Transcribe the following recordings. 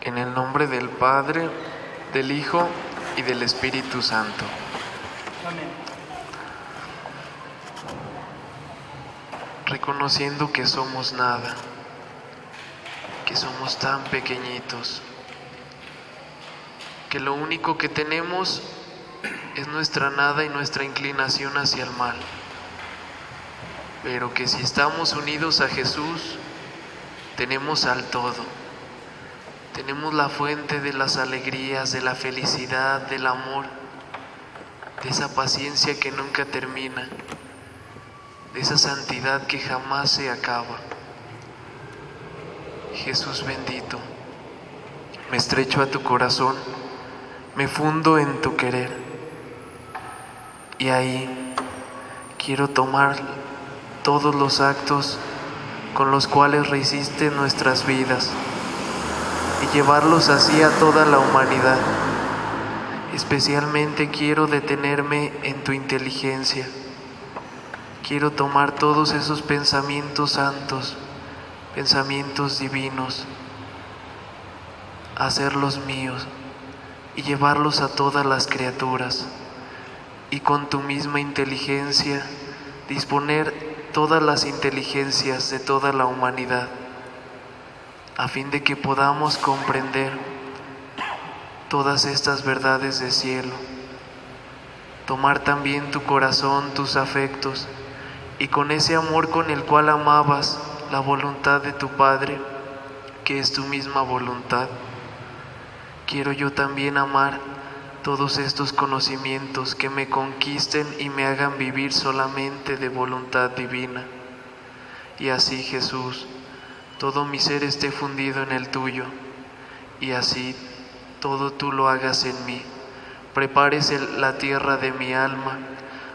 En el nombre del Padre, del Hijo y del Espíritu Santo. Amén. Reconociendo que somos nada, que somos tan pequeñitos, que lo único que tenemos es nuestra nada y nuestra inclinación hacia el mal, pero que si estamos unidos a Jesús, tenemos al todo, tenemos la fuente de las alegrías, de la felicidad, del amor, de esa paciencia que nunca termina, de esa santidad que jamás se acaba. Jesús bendito, me estrecho a tu corazón, me fundo en tu querer, y ahí quiero tomar todos los actos con los cuales rehiciste nuestras vidas y llevarlos así a toda la humanidad. Especialmente quiero detenerme en tu inteligencia. Quiero tomar todos esos pensamientos santos, pensamientos divinos, hacerlos míos y llevarlos a todas las criaturas, y con tu misma inteligencia disponer todas las inteligencias de toda la humanidad, a fin de que podamos comprender todas estas verdades del cielo, tomar también tu corazón, tus afectos, y con ese amor con el cual amabas la voluntad de tu Padre, que es tu misma voluntad, quiero yo también amar todos estos conocimientos que me conquisten y me hagan vivir solamente de voluntad divina. Y así, Jesús, todo mi ser esté fundido en el tuyo, y así todo tú lo hagas en mí. Prepares la tierra de mi alma,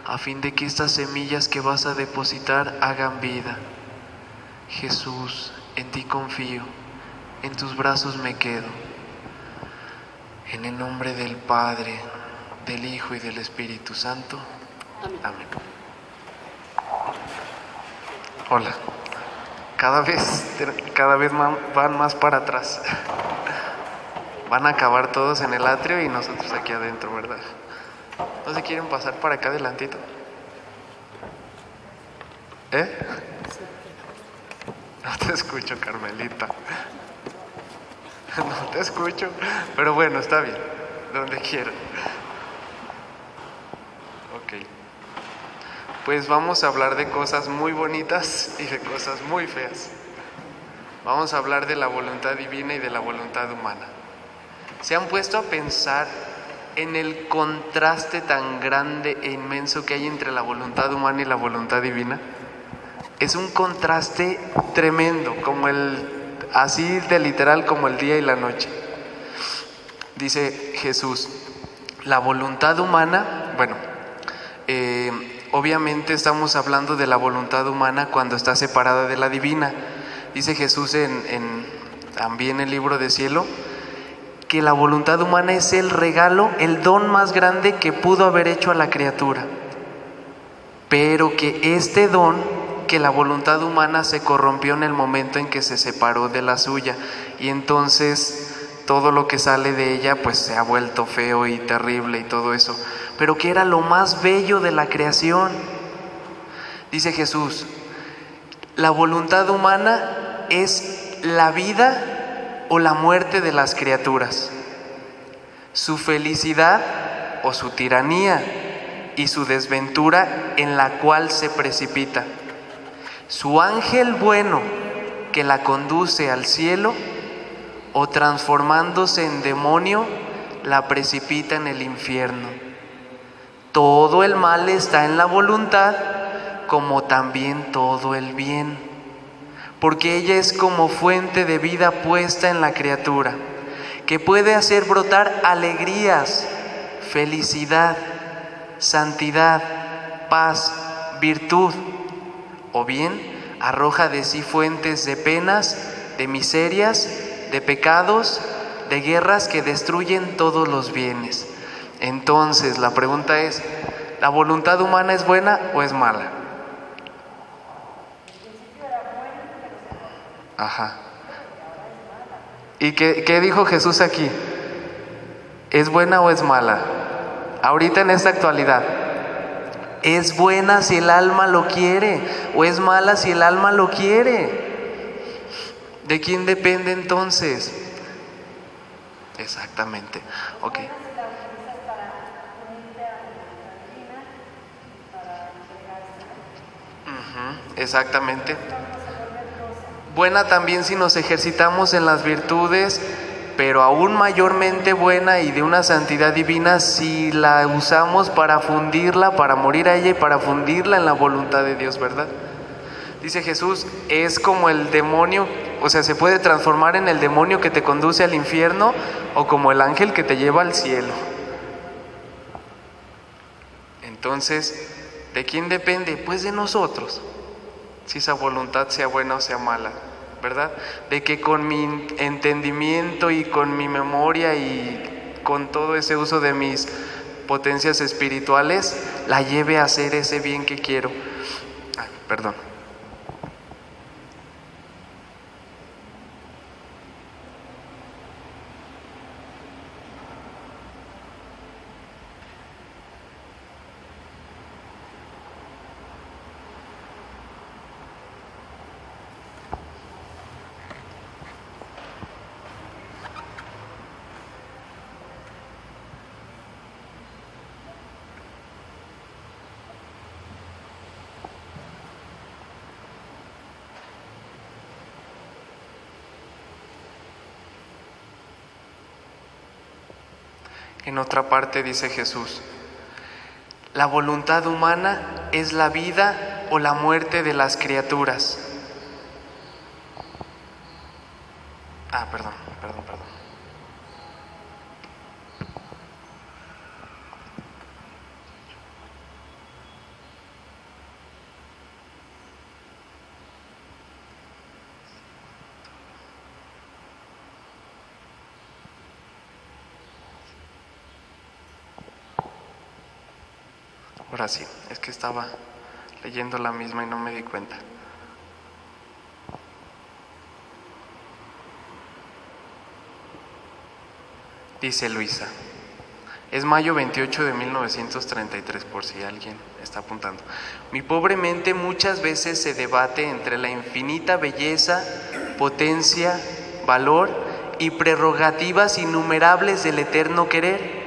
a fin de que estas semillas que vas a depositar hagan vida. Jesús, en ti confío, en tus brazos me quedo. En el nombre del Padre, del Hijo y del Espíritu Santo. Amén. Hola. Cada vez van más para atrás. Van a acabar todos en el atrio y nosotros aquí adentro, ¿verdad? ¿No se quieren pasar para acá adelantito? No te escucho, Carmelita. No te escucho, pero bueno, está bien, donde quiera. Ok. Pues vamos a hablar de cosas muy bonitas y de cosas muy feas. Vamos a hablar de la voluntad divina y de la voluntad humana. ¿Se han puesto a pensar en el contraste tan grande e inmenso que hay entre la voluntad humana y la voluntad divina? Es un contraste tremendo, así de literal como el día y la noche. Dice Jesús, la voluntad humana, obviamente estamos hablando de la voluntad humana cuando está separada de la divina. Dice Jesús también en el libro de Cielo, que la voluntad humana es el regalo, el don más grande que pudo haber hecho a la criatura, pero que este don, que la voluntad humana se corrompió en el momento en que se separó de la suya, y entonces todo lo que sale de ella pues se ha vuelto feo y terrible y todo eso, pero que era lo más bello de la creación. Dice Jesús, la voluntad humana es la vida o la muerte de las criaturas, su felicidad o su tiranía y su desventura en la cual se precipita, su ángel bueno que la conduce al cielo o transformándose en demonio la precipita en el infierno. Todo el mal está en la voluntad, como también todo el bien, porque ella es como fuente de vida puesta en la criatura, que puede hacer brotar alegrías, felicidad, santidad, paz, virtud, o bien arroja de sí fuentes de penas, de miserias, de pecados, de guerras que destruyen todos los bienes. Entonces la pregunta es, ¿la voluntad humana es buena o es mala? Ajá. ¿Y qué dijo Jesús aquí? ¿Es buena o es mala? Ahorita en esta actualidad. ¿Es buena si el alma lo quiere? ¿O es mala si el alma lo quiere? ¿De quién depende entonces? Exactamente. Ok. Exactamente. Buena también si nos ejercitamos en las virtudes, pero aún mayormente buena y de una santidad divina si la usamos para fundirla, para morir a ella y para fundirla en la voluntad de Dios, ¿verdad? Dice Jesús, es como el demonio, o sea, se puede transformar en el demonio que te conduce al infierno o como el ángel que te lleva al cielo. Entonces, ¿de quién depende? Pues de nosotros, si esa voluntad sea buena o sea mala, ¿verdad? De que con mi entendimiento y con mi memoria y con todo ese uso de mis potencias espirituales, la lleve a hacer ese bien que quiero. Perdón. En otra parte dice Jesús, la voluntad humana es la vida o la muerte de las criaturas. Perdón. Ahora sí, es que estaba leyendo la misma y no me di cuenta. Dice Luisa, es mayo 28 de 1933, por si alguien está apuntando. Mi pobre mente muchas veces se debate entre la infinita belleza, potencia, valor y prerrogativas innumerables del eterno querer,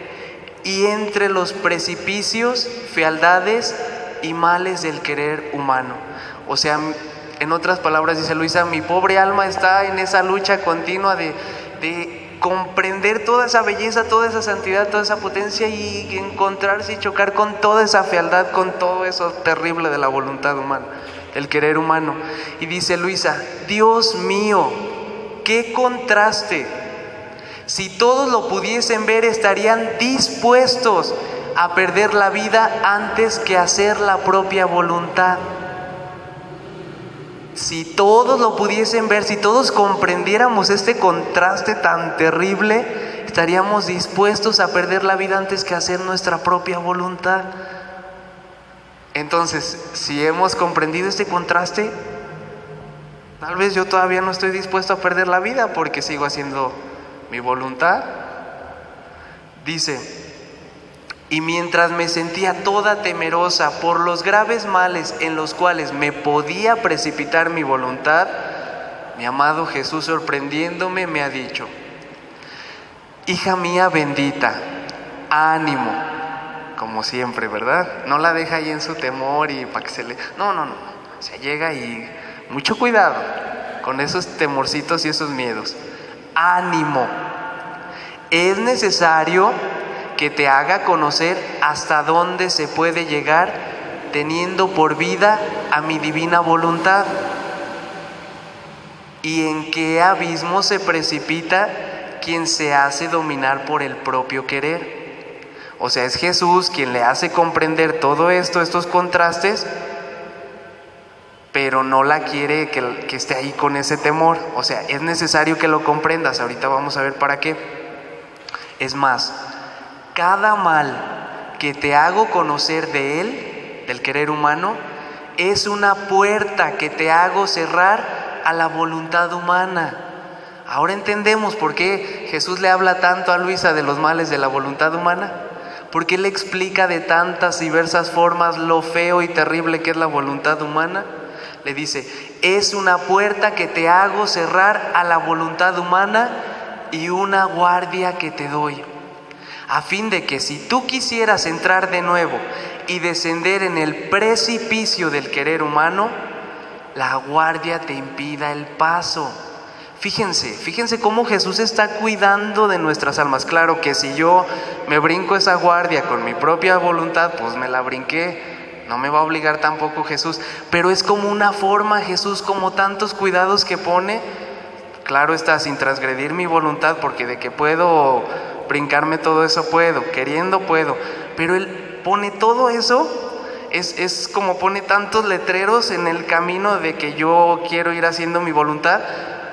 y entre los precipicios, fealdades y males del querer humano. O sea, en otras palabras dice Luisa, mi pobre alma está en esa lucha continua de comprender toda esa belleza, toda esa santidad, toda esa potencia y encontrarse y chocar con toda esa fealdad, con todo eso terrible de la voluntad humana, del querer humano. Y dice Luisa, Dios mío, qué contraste. Si todos lo pudiesen ver, estarían dispuestos a perder la vida antes que hacer la propia voluntad. Si todos lo pudiesen ver, si todos comprendiéramos este contraste tan terrible, estaríamos dispuestos a perder la vida antes que hacer nuestra propia voluntad. Entonces, si hemos comprendido este contraste, tal vez yo todavía no estoy dispuesto a perder la vida porque sigo haciendo mi voluntad. Dice, y mientras me sentía toda temerosa por los graves males en los cuales me podía precipitar mi voluntad, mi amado Jesús, sorprendiéndome, me ha dicho, hija mía bendita, ánimo, como siempre, ¿verdad? No la deja ahí en su temor y para que se le... No, se llega y mucho cuidado con esos temorcitos y esos miedos. Ánimo, es necesario que te haga conocer hasta dónde se puede llegar teniendo por vida a mi divina voluntad y en qué abismo se precipita quien se hace dominar por el propio querer. O sea, es Jesús quien le hace comprender todo esto, estos contrastes, pero no la quiere que esté ahí con ese temor. O sea, es necesario que lo comprendas. Ahorita vamos a ver para qué. Es más, cada mal que te hago conocer de él, del querer humano, es una puerta que te hago cerrar a la voluntad humana, Ahora entendemos por qué Jesús le habla tanto a Luisa de los males de la voluntad humana, porque Él explica de tantas diversas formas lo feo y terrible que es la voluntad humana. Le dice, es una puerta que te hago cerrar a la voluntad humana y una guardia que te doy, a fin de que si tú quisieras entrar de nuevo y descender en el precipicio del querer humano, la guardia te impida el paso. Fíjense cómo Jesús está cuidando de nuestras almas. Claro que si yo me brinco esa guardia con mi propia voluntad, pues me la brinqué, no me va a obligar tampoco Jesús, pero es como una forma Jesús, como tantos cuidados que pone, claro está, sin transgredir mi voluntad, porque de que puedo brincarme todo eso puedo, queriendo puedo, pero Él pone todo eso, es como pone tantos letreros en el camino de que yo quiero ir haciendo mi voluntad,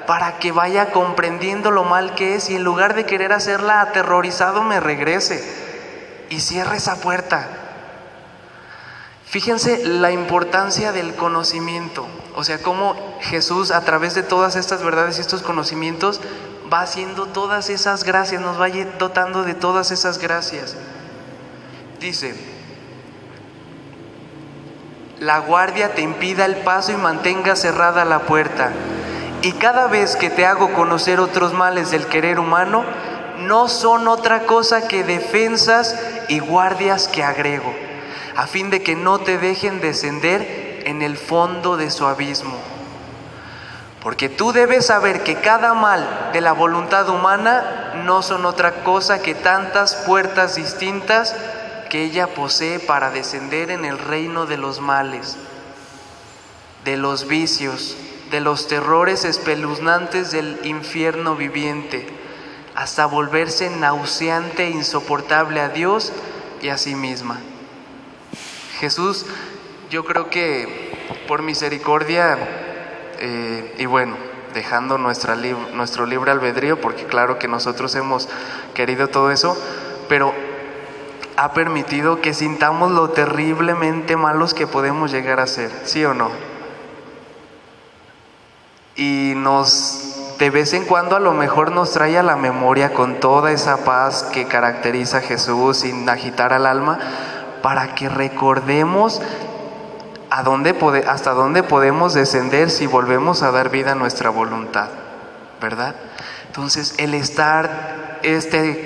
para que vaya comprendiendo lo mal que es y en lugar de querer hacerla aterrorizado me regrese y cierre esa puerta. Fíjense la importancia del conocimiento, o sea, cómo Jesús a través de todas estas verdades y estos conocimientos va haciendo todas esas gracias, nos va dotando de todas esas gracias. Dice, la guardia te impida el paso y mantenga cerrada la puerta. Y cada vez que te hago conocer otros males del querer humano, no son otra cosa que defensas y guardias que agrego, a fin de que no te dejen descender en el fondo de su abismo. Porque tú debes saber que cada mal de la voluntad humana no son otra cosa que tantas puertas distintas que ella posee para descender en el reino de los males, de los vicios, de los terrores espeluznantes del infierno viviente, hasta volverse nauseante e insoportable a Dios y a sí misma. Jesús, yo creo que por misericordia, y bueno, dejando nuestro libre albedrío, porque claro que nosotros hemos querido todo eso, pero ha permitido que sintamos lo terriblemente malos que podemos llegar a ser, ¿sí o no? Y de vez en cuando a lo mejor nos trae a la memoria con toda esa paz que caracteriza a Jesús sin agitar al alma, para que recordemos hasta dónde podemos descender si volvemos a dar vida a nuestra voluntad, ¿verdad? Entonces el estar,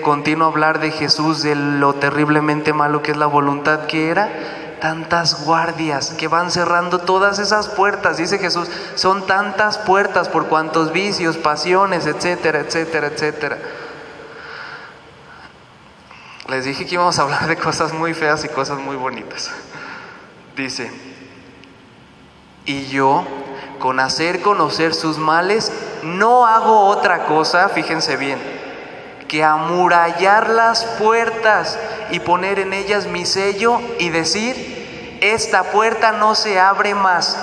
continuo hablar de Jesús, de lo terriblemente malo que es la voluntad que era, tantas guardias que van cerrando todas esas puertas, dice Jesús, son tantas puertas por cuantos vicios, pasiones, etcétera, etcétera, etcétera. Les dije que íbamos a hablar de cosas muy feas y cosas muy bonitas. Dice, y yo, con hacer conocer sus males, no hago otra cosa, fíjense bien, que amurallar las puertas y poner en ellas mi sello y decir, esta puerta no se abre más.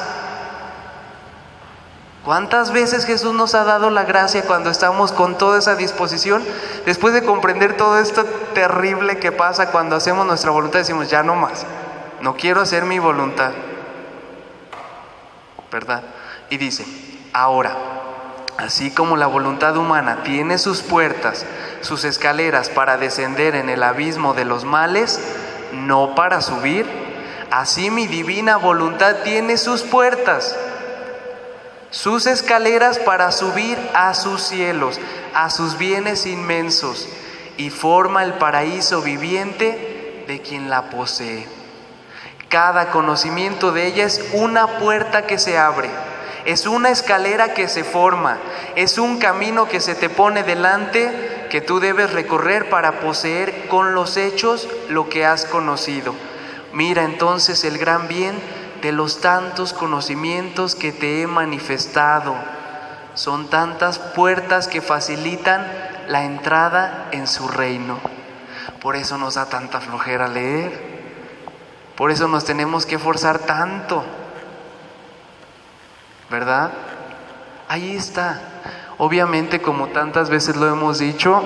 ¿Cuántas veces Jesús nos ha dado la gracia cuando estamos con toda esa disposición? Después de comprender todo esto terrible que pasa cuando hacemos nuestra voluntad, decimos, ya no más, no quiero hacer mi voluntad, ¿verdad? Y dice, ahora, así como la voluntad humana tiene sus puertas, sus escaleras para descender en el abismo de los males, no para subir, así mi divina voluntad tiene sus puertas, sus escaleras para subir a sus cielos, a sus bienes inmensos, y forma el paraíso viviente de quien la posee. Cada conocimiento de ella es una puerta que se abre, es una escalera que se forma, es un camino que se te pone delante que tú debes recorrer para poseer con los hechos lo que has conocido. Mira entonces el gran bien de los tantos conocimientos que te he manifestado. Son tantas puertas que facilitan la entrada en su reino. Por eso nos da tanta flojera leer. Por eso nos tenemos que esforzar tanto, ¿verdad? Ahí está. Obviamente, como tantas veces lo hemos dicho,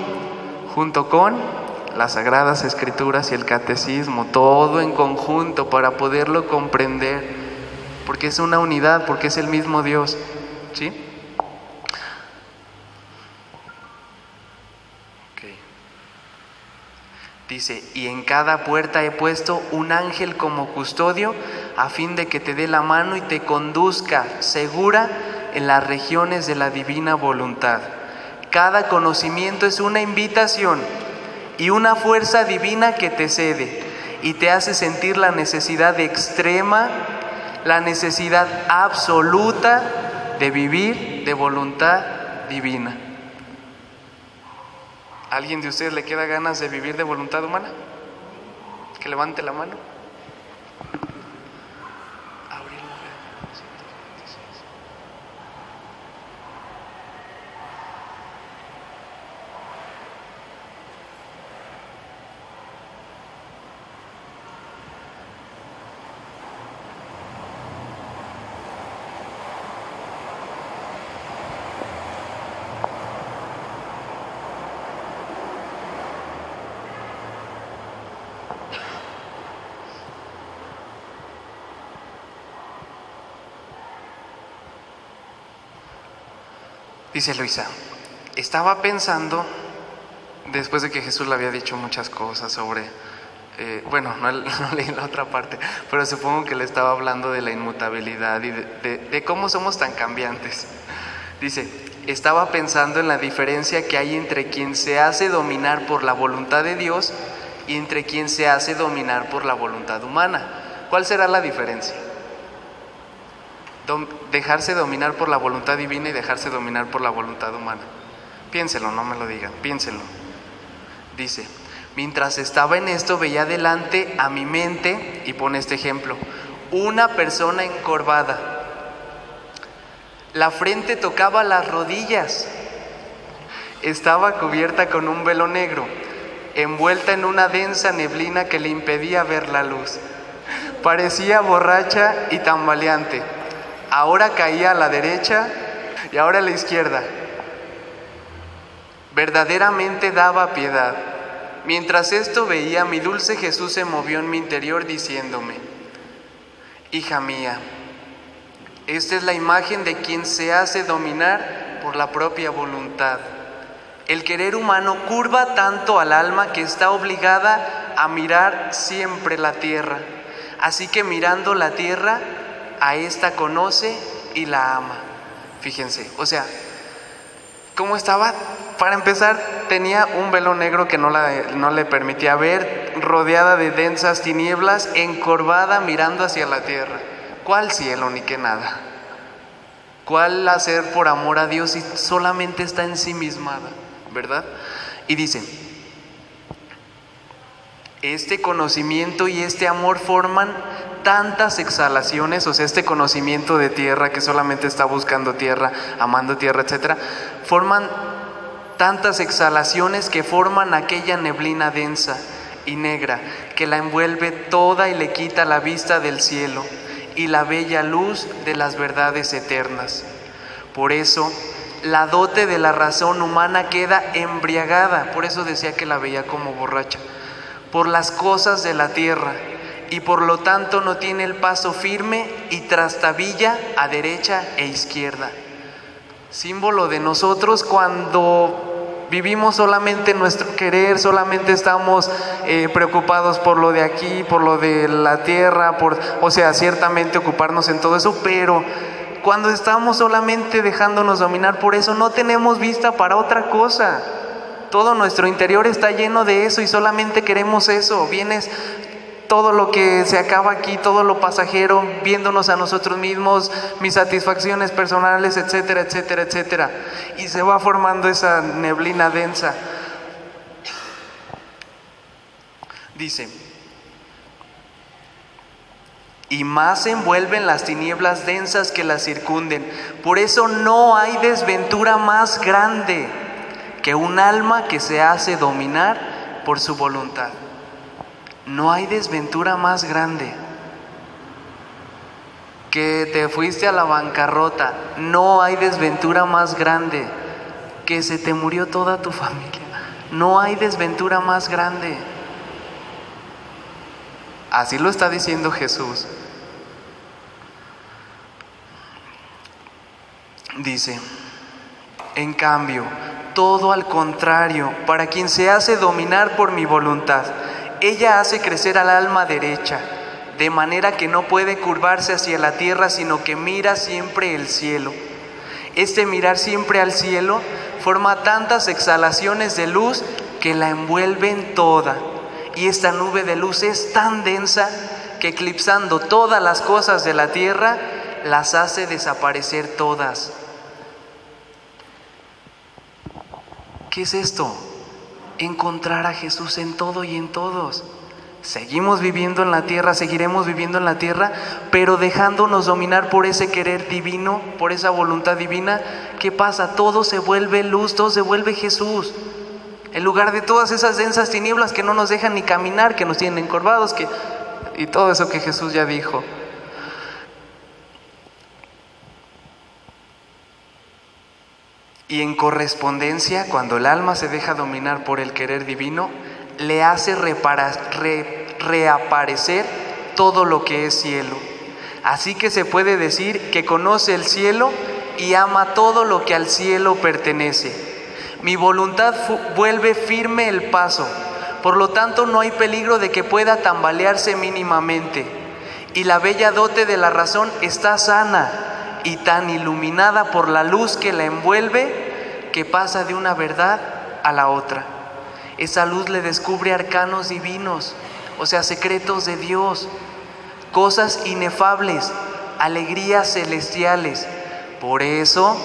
junto con las Sagradas Escrituras y el Catecismo, todo en conjunto para poderlo comprender, porque es una unidad, porque es el mismo Dios, ¿sí? Dice, y en cada puerta he puesto un ángel como custodio, a fin de que te dé la mano y te conduzca segura en las regiones de la divina voluntad. Cada conocimiento es una invitación y una fuerza divina que te cede y te hace sentir la necesidad extrema, la necesidad absoluta de vivir de voluntad divina. ¿A alguien de ustedes le queda ganas de vivir de voluntad humana? Que levante la mano. Dice Luisa, estaba pensando, después de que Jesús le había dicho muchas cosas sobre, no leí la otra parte, pero supongo que le estaba hablando de la inmutabilidad y de cómo somos tan cambiantes. Dice, estaba pensando en la diferencia que hay entre quien se hace dominar por la voluntad de Dios y entre quien se hace dominar por la voluntad humana. ¿Cuál será la diferencia? Dejarse dominar por la voluntad divina y dejarse dominar por la voluntad humana. Piénselo, no me lo digan, piénselo. Dice, mientras estaba en esto veía delante a mi mente, y pone este ejemplo, una persona encorvada. La frente tocaba las rodillas. Estaba cubierta con un velo negro, envuelta en una densa neblina que le impedía ver la luz. Parecía borracha y tambaleante. Ahora caía a la derecha y ahora a la izquierda. Verdaderamente daba piedad. Mientras esto veía, mi dulce Jesús se movió en mi interior diciéndome, hija mía, esta es la imagen de quien se hace dominar por la propia voluntad. El querer humano curva tanto al alma que está obligada a mirar siempre la tierra. Así que mirando la tierra, a esta conoce y la ama. Fíjense, o sea, ¿cómo estaba? Para empezar, tenía un velo negro que no le permitía ver, rodeada de densas tinieblas, encorvada mirando hacia la tierra. ¿Cuál cielo ni qué nada? ¿Cuál hacer por amor a Dios si solamente está ensimismada? ¿Verdad? Y dice, este conocimiento y este amor forman tantas exhalaciones, o sea, este conocimiento de tierra que solamente está buscando tierra, amando tierra, etcétera, forman tantas exhalaciones que forman aquella neblina densa y negra que la envuelve toda y le quita la vista del cielo y la bella luz de las verdades eternas. Por eso, la dote de la razón humana queda embriagada, por eso decía que la veía como borracha, por las cosas de la tierra, y por lo tanto no tiene el paso firme y trastabilla a derecha e izquierda. Símbolo de nosotros cuando vivimos solamente nuestro querer, solamente estamos preocupados por lo de aquí, por lo de la tierra, ciertamente ocuparnos en todo eso, pero cuando estamos solamente dejándonos dominar por eso, no tenemos vista para otra cosa. Todo nuestro interior está lleno de eso y solamente queremos eso. Vienes todo lo que se acaba aquí, todo lo pasajero, viéndonos a nosotros mismos, mis satisfacciones personales, etcétera, etcétera, etcétera. Y se va formando esa neblina densa. Dice, y más se envuelven las tinieblas densas que las circunden. Por eso no hay desventura más grande que un alma que se hace dominar por su voluntad. No hay desventura más grande. Que te fuiste a la bancarrota. No hay desventura más grande. Que se te murió toda tu familia. No hay desventura más grande. Así lo está diciendo Jesús. Dice, en cambio, todo al contrario, para quien se hace dominar por mi voluntad. Ella hace crecer al alma derecha, de manera que no puede curvarse hacia la tierra, sino que mira siempre el cielo. Este mirar siempre al cielo forma tantas exhalaciones de luz que la envuelven toda. Y esta nube de luz es tan densa que eclipsando todas las cosas de la tierra, las hace desaparecer todas. ¿Qué es esto? Encontrar a Jesús en todo y en todos. Seguimos viviendo en la tierra, seguiremos viviendo en la tierra, pero dejándonos dominar por ese querer divino, por esa voluntad divina. ¿Qué pasa? Todo se vuelve luz, todo se vuelve Jesús. En lugar de todas esas densas tinieblas que no nos dejan ni caminar, que nos tienen encorvados, y todo eso que Jesús ya dijo. Y en correspondencia, cuando el alma se deja dominar por el querer divino, le hace reaparecer todo lo que es cielo. Así que se puede decir que conoce el cielo y ama todo lo que al cielo pertenece. Mi voluntad vuelve firme el paso, por lo tanto no hay peligro de que pueda tambalearse mínimamente. Y la bella dote de la razón está sana y tan iluminada por la luz que la envuelve, que pasa de una verdad a la otra. Esa luz le descubre arcanos divinos, o sea, secretos de Dios, cosas inefables, alegrías celestiales. Por eso,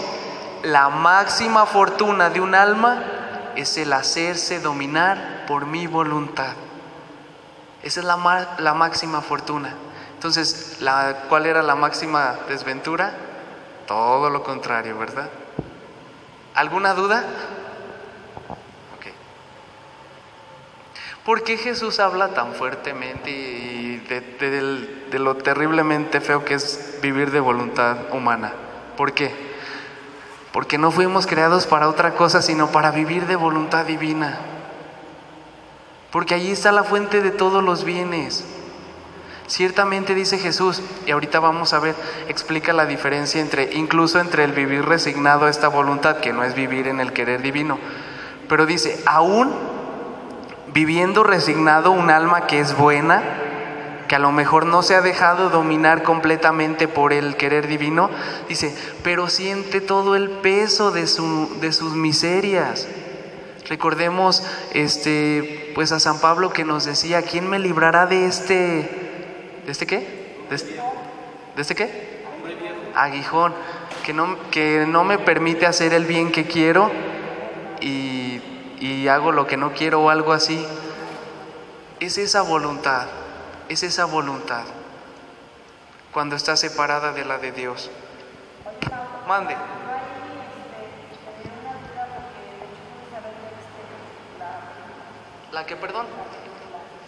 la máxima fortuna de un alma es el hacerse dominar por mi voluntad. Esa es la máxima fortuna. Entonces, ¿cuál era la máxima desventura? Todo lo contrario, ¿verdad? ¿Alguna duda? Ok. ¿Por qué Jesús habla tan fuertemente y de lo terriblemente feo que es vivir de voluntad humana? ¿Por qué? Porque no fuimos creados para otra cosa, sino para vivir de voluntad divina. Porque allí está la fuente de todos los bienes. Ciertamente dice Jesús, y ahorita vamos a ver, explica la diferencia incluso entre el vivir resignado a esta voluntad, que no es vivir en el querer divino. Pero dice, aún viviendo resignado un alma que es buena, que a lo mejor no se ha dejado dominar completamente por el querer divino, dice, pero siente todo el peso de sus miserias. Recordemos pues a San Pablo, que nos decía, ¿quién me librará de qué? ¿De este qué? Aguijón, que no me permite hacer el bien que quiero y hago lo que no quiero o algo así. Es esa voluntad cuando está separada de la de Dios. Mande. ¿La que, perdón?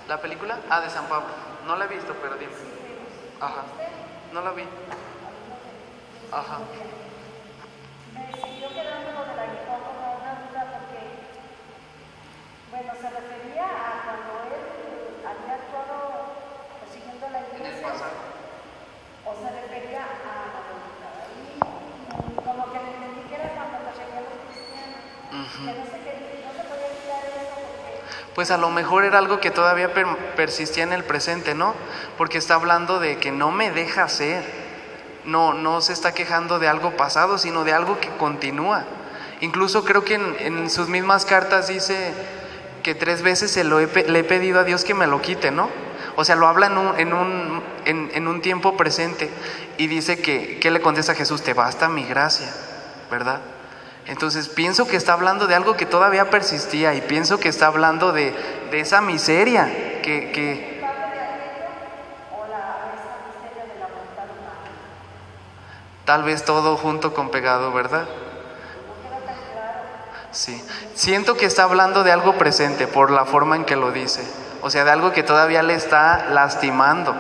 ¿La película? De San Pablo. No la he visto, pero dime. Ajá. No la vi. Ajá. Me siguió quedando lo del aguijón como una duda porque, bueno, se refería a cuando él había actuado siguiendo la iglesia. En el pasado. O se refería a la voluntad. Ahí como que le entendí que era cuando perseguía a los cristianos. Que no se podía quitar eso porque... Pues a lo mejor era algo que todavía persistía en el presente, ¿no? Porque está hablando de que no me deja hacer. No se está quejando de algo pasado, sino de algo que continúa. Incluso creo que en sus mismas cartas dice que 3 veces le he pedido a Dios que me lo quite, ¿no? O sea, lo habla en un tiempo presente. Y dice que le contesta a Jesús, te basta mi gracia, ¿verdad? Entonces pienso que está hablando de algo que todavía persistía, y pienso que está hablando de esa miseria que tal vez todo junto con pegado, ¿verdad? Sí, siento que está hablando de algo presente por la forma en que lo dice, o sea, de algo que todavía le está lastimando,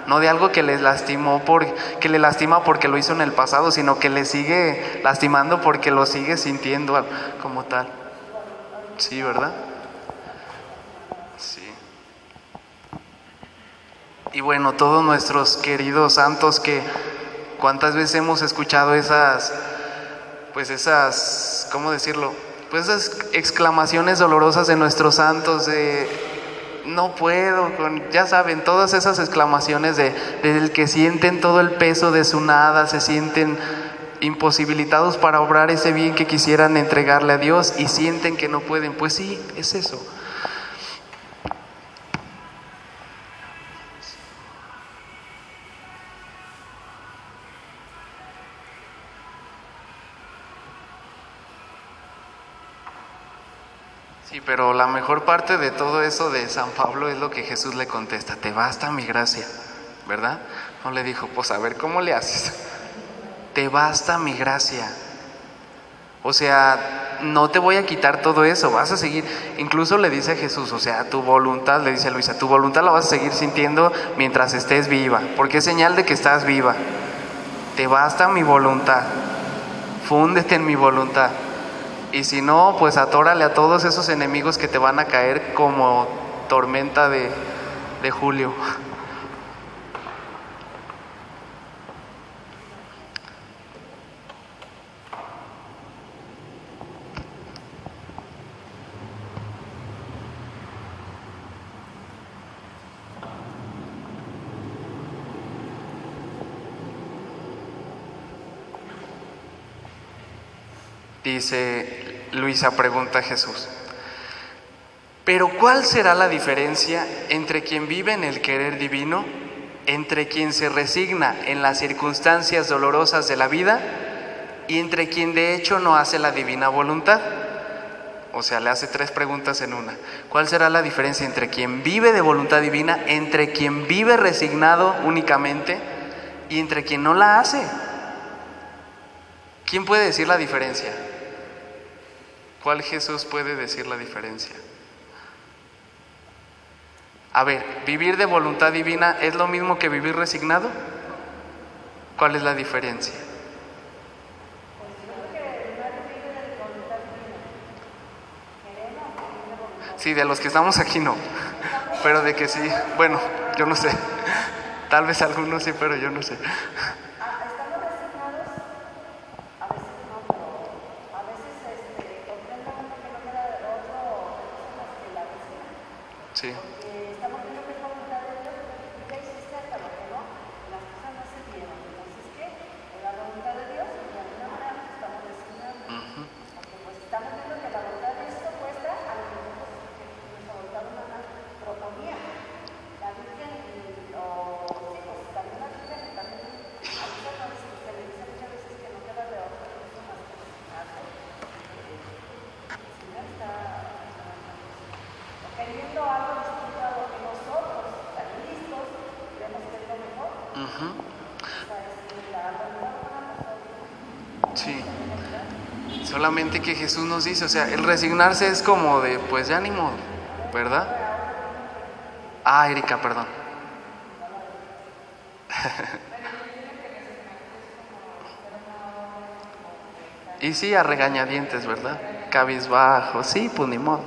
no de algo que le lastima porque lo hizo en el pasado, sino que le sigue lastimando porque lo sigue sintiendo como tal. Sí, ¿verdad? Sí. Y bueno, todos nuestros queridos santos, que cuántas veces hemos escuchado esas, ¿cómo decirlo? pues esas exclamaciones dolorosas de nuestros santos de no puedo, ya saben, todas esas exclamaciones del que sienten todo el peso de su nada, se sienten imposibilitados para obrar ese bien que quisieran entregarle a Dios y sienten que no pueden. Pues sí, es eso. Sí, pero la mejor parte de todo eso de San Pablo es lo que Jesús le contesta: te basta mi gracia, ¿verdad? No le dijo, pues a ver cómo le haces. Te basta mi gracia. O sea, no te voy a quitar todo eso, vas a seguir. Incluso le dice a Jesús, o sea, tu voluntad, le dice a Luisa, tu voluntad la vas a seguir sintiendo mientras estés viva, porque es señal de que estás viva. Te basta mi voluntad, fúndete en mi voluntad. Y si no, pues atórale a todos esos enemigos que te van a caer como tormenta de julio. Dice Luisa, pregunta a Jesús, ¿pero cuál será la diferencia entre quien vive en el querer divino, entre quien se resigna en las circunstancias dolorosas de la vida y entre quien de hecho no hace la divina voluntad? O sea, le hace 3 preguntas en una. ¿Cuál será la diferencia entre quien vive de voluntad divina, entre quien vive resignado únicamente y entre quien no la hace? ¿Quién puede decir la diferencia? ¿Cuál Jesús puede decir la diferencia? A ver, ¿vivir de voluntad divina es lo mismo que vivir resignado? ¿Cuál es la diferencia? Sí, de los que estamos aquí no, pero de que sí, bueno, yo no sé. Tal vez algunos sí, pero yo no sé. Sí. Estamos viendo que es voluntad de Dios, ya hiciste hasta lo que no, las cosas no se dieron. Entonces, ¿qué? En la voluntad de Dios, de alguna manera nos estamos resignando. Porque pues estamos viendo que la voluntad de Dios se opuesta a lo que nosotros, que nuestra voluntad humana proponía. La Virgen, o sí, pues también la Virgen, también a muchas veces se le dice muchas veces que no queda de otra cosa más que resignarse. El Señor está queriendo algo distinto a lo que nosotros, tan listos, creemos que es lo mejor. Sí. Solamente que Jesús nos dice, o sea, el resignarse es como de, pues ya ni modo, ¿verdad? Ah, Erika, perdón. Y sí, a regañadientes, ¿verdad? Cabizbajo, sí, pues ni modo.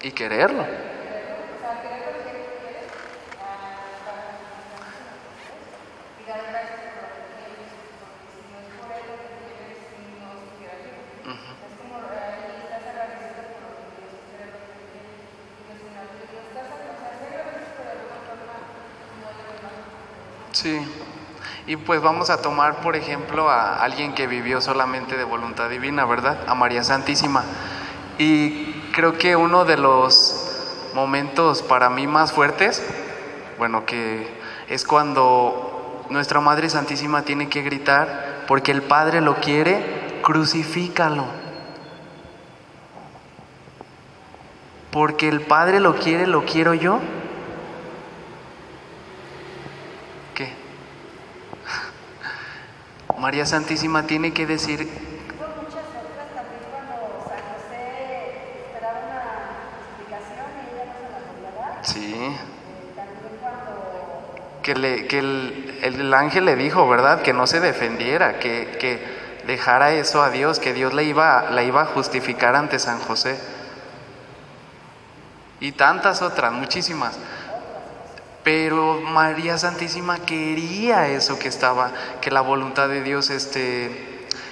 Y quererlo. Sí. Y pues vamos a tomar, por ejemplo, a alguien que vivió solamente de voluntad divina, ¿verdad? A María Santísima. Y creo que uno de los momentos para mí más fuertes, bueno, que es cuando nuestra Madre Santísima tiene que gritar, porque el Padre lo quiere, crucifícalo. Porque el Padre lo quiere, ¿lo quiero yo? ¿Qué? María Santísima tiene que decir. Hubo muchas otras también cuando San José esperaba una explicación y ella no se la podía dar. Sí. También cuando Que el ángel le dijo, ¿verdad? Que no se defendiera, que dejara eso a Dios, que Dios la iba a justificar ante San José. Y tantas otras, muchísimas. Pero María Santísima quería eso que la voluntad de Dios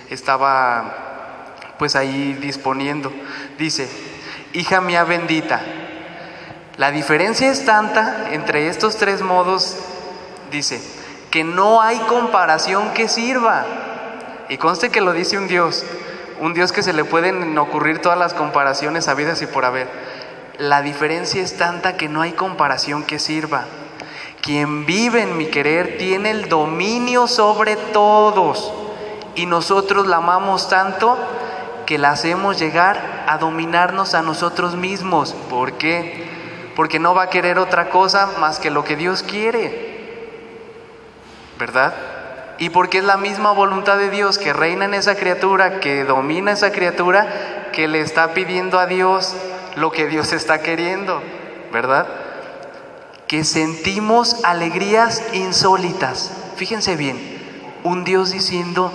estaba pues ahí disponiendo. Dice: hija mía bendita. La diferencia es tanta entre estos tres modos, dice, que no hay comparación que sirva. Y conste que lo dice un Dios que se le pueden ocurrir todas las comparaciones habidas y por haber. La diferencia es tanta que no hay comparación que sirva. Quien vive en mi querer tiene el dominio sobre todos, y nosotros la amamos tanto que la hacemos llegar a dominarnos a nosotros mismos. ¿Por qué? Porque no va a querer otra cosa más que lo que Dios quiere, ¿verdad? Y porque es la misma voluntad de Dios que reina en esa criatura, que domina esa criatura, que le está pidiendo a Dios lo que Dios está queriendo, ¿verdad? Que sentimos alegrías insólitas. Fíjense bien, un Dios diciendo: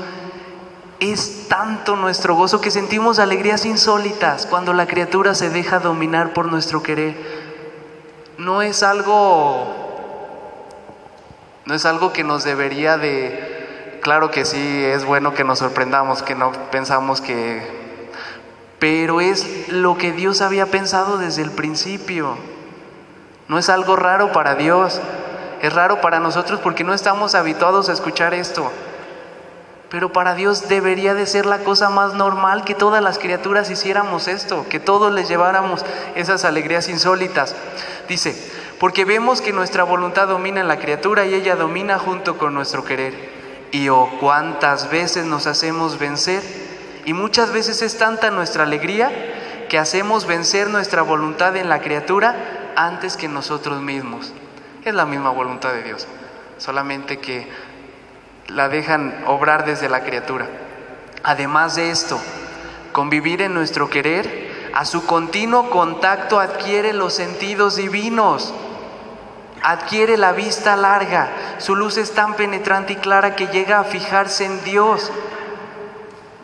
es tanto nuestro gozo que sentimos alegrías insólitas cuando la criatura se deja dominar por nuestro querer. No es algo que nos debería de... Claro que sí, es bueno que nos sorprendamos, que no pensamos que... Pero es lo que Dios había pensado desde el principio. No es algo raro para Dios, es raro para nosotros porque no estamos habituados a escuchar esto. Pero para Dios debería de ser la cosa más normal que todas las criaturas hiciéramos esto, que todos les lleváramos esas alegrías insólitas. Dice: porque vemos que nuestra voluntad domina en la criatura y ella domina junto con nuestro querer. Y oh, cuántas veces nos hacemos vencer, y muchas veces es tanta nuestra alegría que hacemos vencer nuestra voluntad en la criatura antes que nosotros mismos. Es la misma voluntad de Dios, solamente que la dejan obrar desde la criatura. Además de esto, convivir en nuestro querer, a su continuo contacto adquiere los sentidos divinos, adquiere la vista larga, su luz es tan penetrante y clara que llega a fijarse en Dios.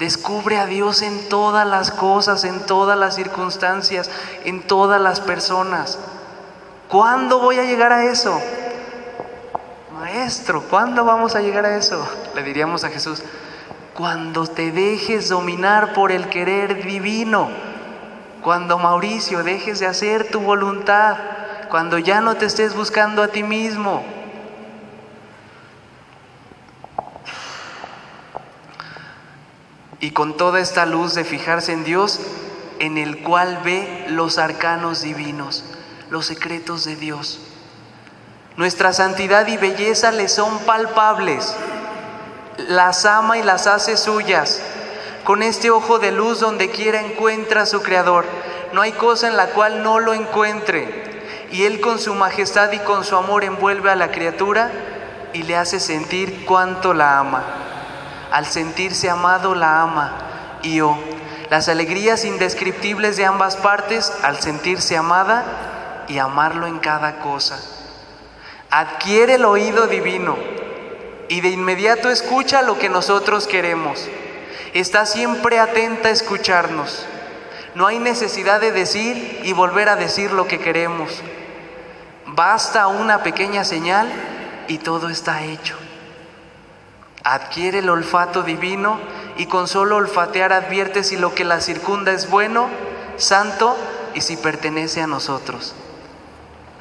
Descubre a Dios en todas las cosas, en todas las circunstancias, en todas las personas. ¿Cuándo voy a llegar a eso? Maestro, ¿cuándo vamos a llegar a eso? Le diríamos a Jesús: cuando te dejes dominar por el querer divino, cuando, Mauricio, dejes de hacer tu voluntad, cuando ya no te estés buscando a ti mismo. Y con toda esta luz de fijarse en Dios, en el cual ve los arcanos divinos, los secretos de Dios. Nuestra santidad y belleza le son palpables, las ama y las hace suyas. Con este ojo de luz donde quiera encuentra a su Creador, no hay cosa en la cual no lo encuentre. Y Él con su majestad y con su amor envuelve a la criatura y le hace sentir cuánto la ama. Al sentirse amado la ama, y oh, las alegrías indescriptibles de ambas partes al sentirse amada y amarlo en cada cosa. Adquiere el oído divino y de inmediato escucha lo que nosotros queremos. Está siempre atenta a escucharnos. No hay necesidad de decir y volver a decir lo que queremos. Basta una pequeña señal y todo está hecho. Adquiere el olfato divino y con solo olfatear advierte si lo que la circunda es bueno, santo y si pertenece a nosotros.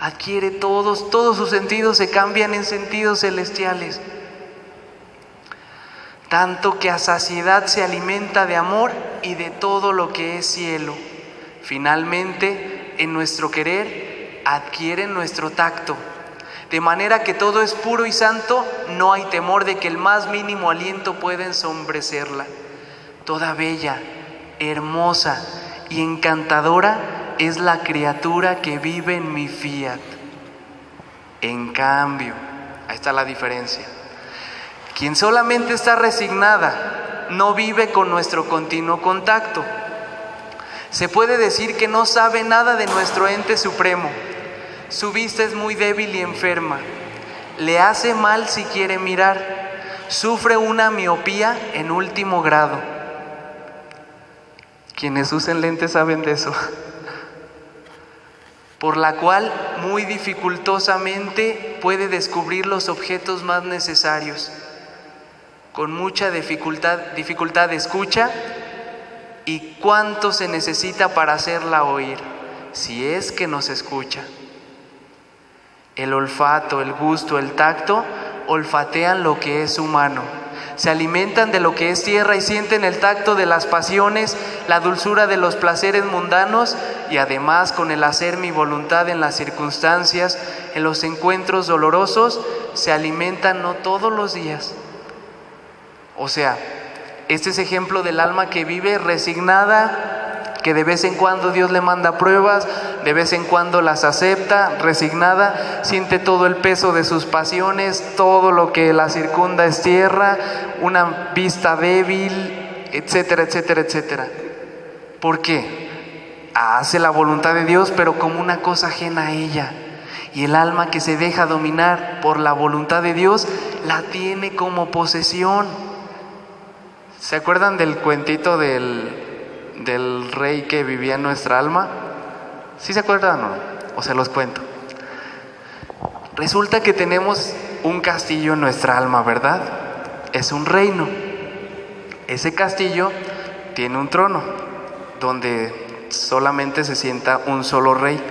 Adquiere todos sus sentidos se cambian en sentidos celestiales. Tanto que a saciedad se alimenta de amor y de todo lo que es cielo. Finalmente, en nuestro querer, adquiere nuestro tacto. De manera que todo es puro y santo, no hay temor de que el más mínimo aliento pueda ensombrecerla. Toda bella, hermosa y encantadora es la criatura que vive en mi fiat. En cambio, ahí está la diferencia. Quien solamente está resignada no vive con nuestro continuo contacto. Se puede decir que no sabe nada de nuestro ente supremo. Su vista es muy débil y enferma. Le hace mal si quiere mirar. Sufre una miopía en último grado. Quienes usen lentes saben de eso. por la cual muy dificultosamente puede descubrir los objetos más necesarios. Con mucha dificultad escucha, y cuánto se necesita para hacerla oír, si es que nos escucha. El olfato, el gusto, el tacto olfatean lo que es humano. Se alimentan de lo que es tierra y sienten el tacto de las pasiones, la dulzura de los placeres mundanos, y además con el hacer mi voluntad en las circunstancias, en los encuentros dolorosos, se alimentan no todos los días. O sea, este es ejemplo del alma que vive resignada, que de vez en cuando Dios le manda pruebas, de vez en cuando las acepta, resignada, siente todo el peso de sus pasiones, todo lo que la circunda es tierra, una vista débil, etcétera, etcétera, etcétera. ¿Por qué? Hace la voluntad de Dios, pero como una cosa ajena a ella. Y el alma que se deja dominar por la voluntad de Dios, la tiene como posesión. ¿Se acuerdan del cuentito del rey que vivía en nuestra alma? ¿Sí se acuerdan o no? O se los cuento. Resulta que tenemos un castillo en nuestra alma, ¿verdad? Es un reino. Ese castillo tiene un trono donde solamente se sienta un solo rey.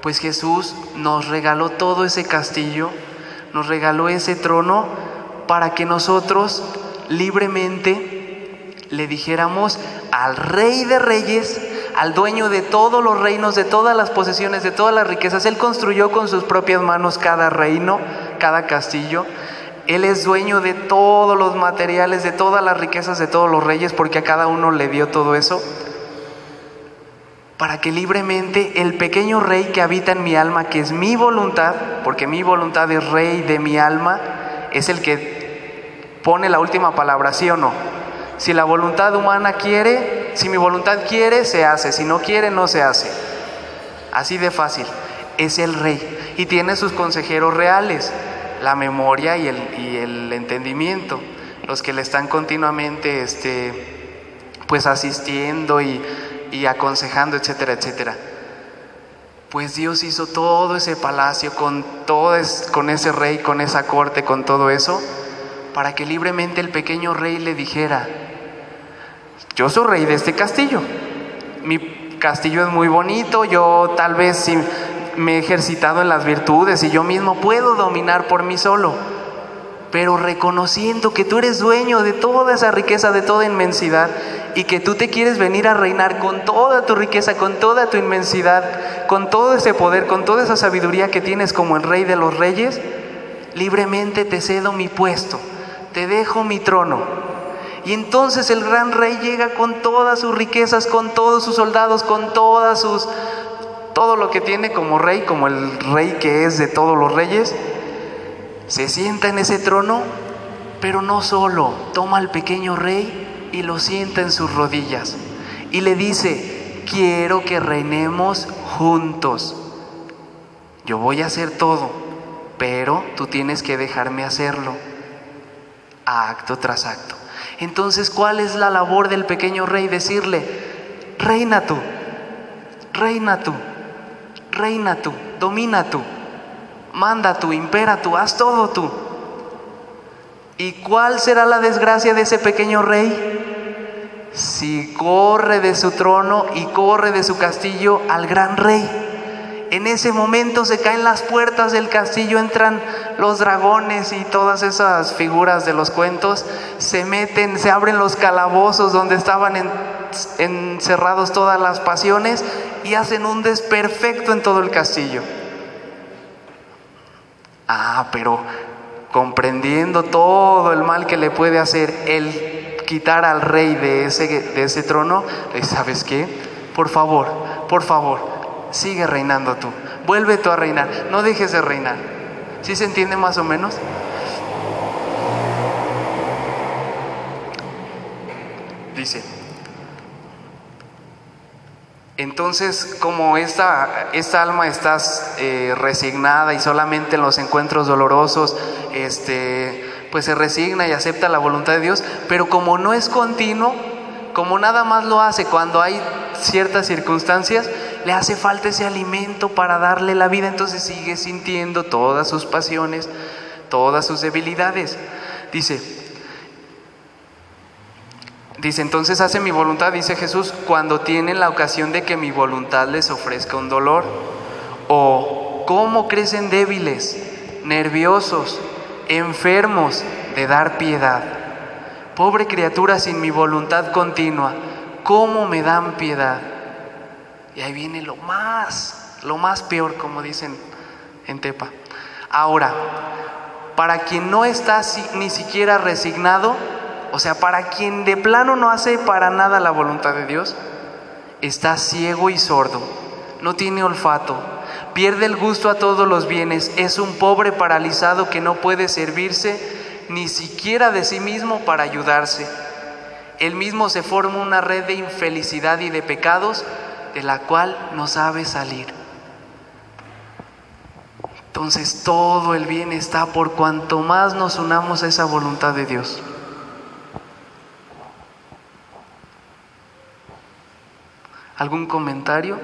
Pues Jesús nos regaló todo ese castillo, nos regaló ese trono para que nosotros libremente le dijéramos al Rey de Reyes, al dueño de todos los reinos, de todas las posesiones, de todas las riquezas. Él construyó con sus propias manos cada reino, cada castillo. Él es dueño de todos los materiales, de todas las riquezas de todos los reyes, porque a cada uno le dio todo eso, para que libremente el pequeño rey que habita en mi alma, que es mi voluntad, porque mi voluntad es rey de mi alma, es el que pone la última palabra, ¿sí o no? Si la voluntad humana quiere, si mi voluntad quiere, se hace. Si no quiere, no se hace. Así de fácil. Es el rey y tiene sus consejeros reales, la memoria y el entendimiento, los que le están continuamente pues asistiendo y aconsejando, etcétera, etcétera. Pues Dios hizo todo ese palacio con ese rey, con esa corte, con todo eso, para que libremente el pequeño rey le dijera: yo soy rey de este castillo, mi castillo es muy bonito, yo tal vez sí me he ejercitado en las virtudes y yo mismo puedo dominar por mí solo, pero reconociendo que tú eres dueño de toda esa riqueza, de toda inmensidad, y que tú te quieres venir a reinar con toda tu riqueza, con toda tu inmensidad, con todo ese poder, con toda esa sabiduría que tienes como el Rey de los Reyes, libremente te cedo mi puesto, te dejo mi trono. Y entonces el gran rey llega con todas sus riquezas, con todos sus soldados, con todo lo que tiene como rey, como el rey que es de todos los reyes. Se sienta en ese trono, pero no solo, toma al pequeño rey y lo sienta en sus rodillas y le dice: quiero que reinemos juntos. Yo voy a hacer todo, pero tú tienes que dejarme hacerlo, acto tras acto. Entonces, ¿cuál es la labor del pequeño rey? Decirle: reina tú, reina tú, reina tú, domina tú, manda tú, impera tú, haz todo tú. ¿Y cuál será la desgracia de ese pequeño rey? Si corre de su trono y corre de su castillo al gran rey. En ese momento se caen las puertas del castillo, entran los dragones y todas esas figuras de los cuentos, se meten, se abren los calabozos donde estaban encerrados todas las pasiones y hacen un desperfecto en todo el castillo. Pero comprendiendo todo el mal que le puede hacer el quitar al rey de ese trono, le dice: ¿sabes qué? Por favor, sigue reinando tú, vuelve tú a reinar, no dejes de reinar. ¿Sí se entiende más o menos? Dice: entonces, como esta alma está resignada y solamente en los encuentros dolorosos pues se resigna y acepta la voluntad de Dios, pero como no es continuo, como nada más lo hace cuando hay ciertas circunstancias, le hace falta ese alimento para darle la vida, entonces sigue sintiendo todas sus pasiones, todas sus debilidades. Dice, entonces hace mi voluntad, dice Jesús, cuando tienen la ocasión de que mi voluntad les ofrezca un dolor. O cómo crecen débiles, nerviosos, enfermos de dar piedad. Pobre criatura sin mi voluntad continua, ¿cómo me dan piedad? Y ahí viene lo más peor, como dicen en Tepa. Ahora, para quien no está ni siquiera resignado, o sea, para quien de plano no hace para nada la voluntad de Dios, está ciego y sordo, no tiene olfato, pierde el gusto a todos los bienes, es un pobre paralizado que no puede servirse ni siquiera de sí mismo para ayudarse. Él mismo se forma una red de infelicidad y de pecados de la cual no sabe salir. Entonces todo el bien está por cuanto más nos unamos a esa voluntad de Dios. ¿Algún comentario?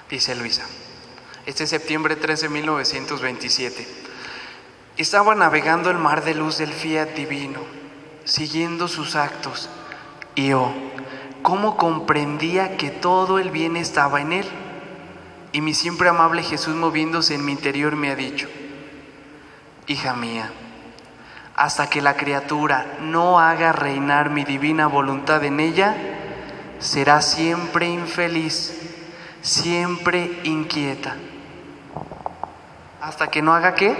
Dice Luisa, este septiembre 13 de 1927, estaba navegando el mar de luz del fiat divino, siguiendo sus actos, y cómo comprendía que todo el bien estaba en él. Y mi siempre amable Jesús, moviéndose en mi interior, me ha dicho: hija mía, hasta que la criatura no haga reinar mi divina voluntad en ella, será siempre infeliz, siempre inquieta. ¿Hasta que no haga qué?